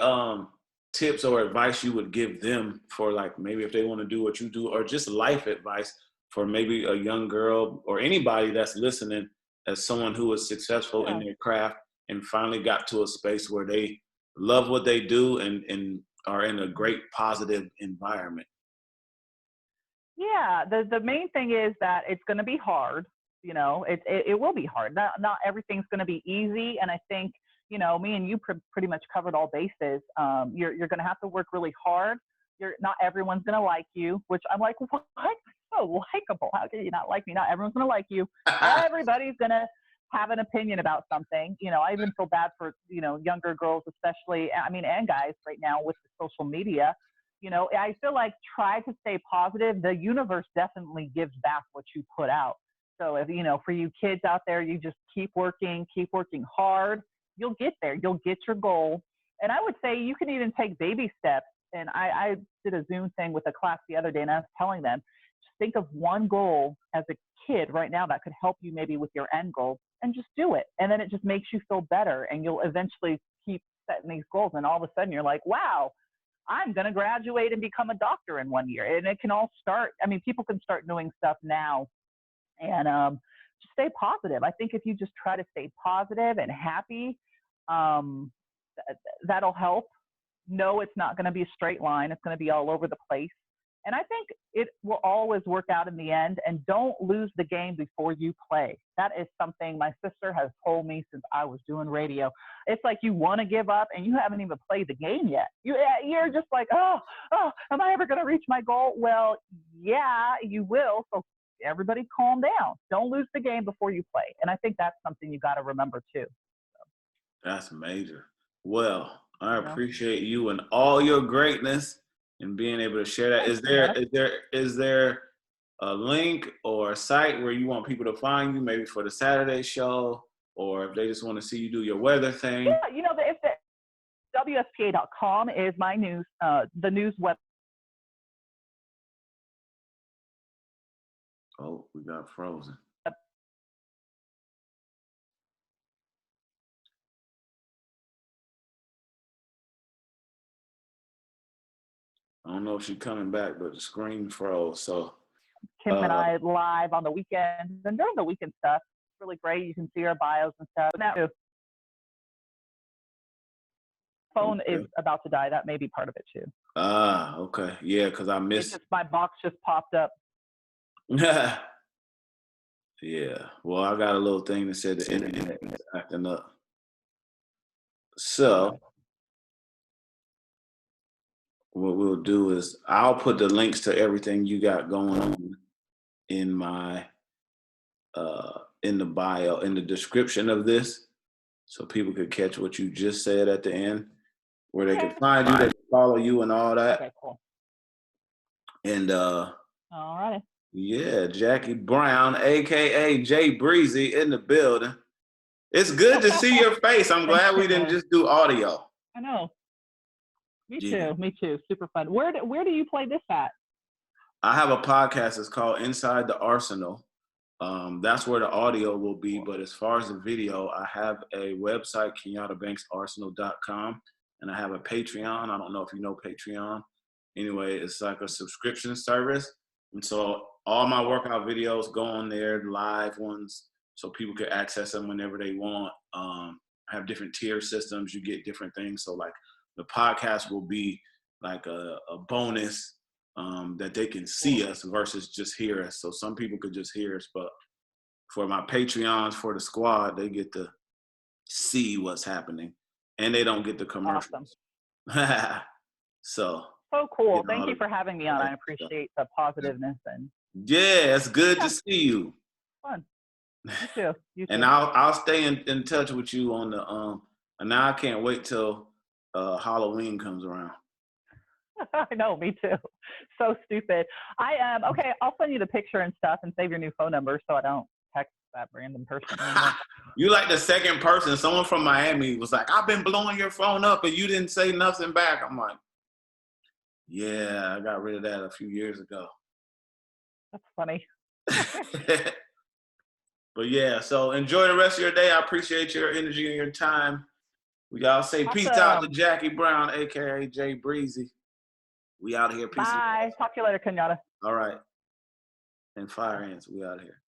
tips or advice you would give them for, like, maybe if they want to do what you do, or just life advice for maybe a young girl or anybody that's listening, as someone who is successful in their craft and finally got to a space where they love what they do and are in a great positive environment? Yeah, the main thing is that it's going to be hard. You know, it will be hard. Not everything's going to be easy. And I think, you know, me and you pretty much covered all bases. You're going to have to work really hard. Not everyone's going to like you, which I'm like, what? I'm so likable. How can you not like me? Not everyone's going to like you. Everybody's going to have an opinion about something. You know, I even feel bad for, you know, younger girls, especially, I mean, and guys right now with the social media. You know, I feel like try to stay positive. The universe definitely gives back what you put out. So if, you know, for you kids out there, you just keep working hard. You'll get there. You'll get your goal. And I would say you can even take baby steps. And I did a Zoom thing with a class the other day, and I was telling them, just think of one goal as a kid right now that could help you maybe with your end goal, and just do it. And then it just makes you feel better, and you'll eventually keep setting these goals. And all of a sudden you're like, wow, I'm going to graduate and become a doctor in 1 year. And it can all start. I mean, people can start doing stuff now. And just stay positive. I think if you just try to stay positive and happy, that'll help. No, it's not going to be a straight line. It's going to be all over the place. And I think it will always work out in the end. And don't lose the game before you play. That is something my sister has told me since I was doing radio. It's like you want to give up and you haven't even played the game yet. You're just like, oh, am I ever going to reach my goal? Well, yeah, you will. So everybody calm down. Don't lose the game before you play. And I think that's something you got to remember too. So. That's major. Well, I appreciate you and all your greatness and being able to share that. Is there a link or a site where you want people to find you, maybe for the Saturday show, or if they just want to see you do your weather thing? Yeah, you know, if the WSPA.com is my news, the news web. Oh, we got frozen. I don't know if she's coming back, but the screen froze. So Kim and I live on the weekends and during the weekend stuff. It's really great. You can see our bios and stuff. Now, phone is about to die. That may be part of it too. Okay. Yeah, because I missed. My box just popped up. Yeah. Well, I got a little thing that said the internet is acting up. So what we'll do is I'll put the links to everything you got going on in my in the bio, in the description of this, so people could catch what you just said at the end, where they can find you, they can follow you and all that. Okay, cool. And all right. Yeah, Jackie Brown, aka Jay Breezy, in the building. It's good to see your face. I'm glad we didn't just do audio. I know. Me too. Super fun. Where do you play this at? I have a podcast. It's called Inside the Arsenal. That's where the audio will be. But as far as the video, I have a website, KenyattaBanksArsenal.com, and I have a Patreon. I don't know if you know Patreon. Anyway, it's like a subscription service. And so all my workout videos go on there, live ones, so people can access them whenever they want. I have different tier systems. You get different things. So like the podcast will be like a bonus that they can see us versus just hear us. So some people could just hear us, but for my Patreons, for the squad, they get to see what's happening and they don't get the commercials. Awesome. So cool. Thank you for having me on. I appreciate the positiveness. And yeah, it's good to see you. Fun. You too. And I'll stay in touch with you on the and now I can't wait till Halloween comes around. I know, me too. So stupid. Okay, I'll send you the picture and stuff and save your new phone number so I don't text that random person anymore. You like the second person. Someone from Miami was like, I've been blowing your phone up and you didn't say nothing back. I'm like, yeah, I got rid of that a few years ago. That's funny. But yeah, so enjoy the rest of your day. I appreciate your energy and your time. We all say peace out to Jackie Brown, aka Jay Breezy. We out here. Peace. Bye. Talk to you later, Kenyatta. All right. And Fire Ants, we out here.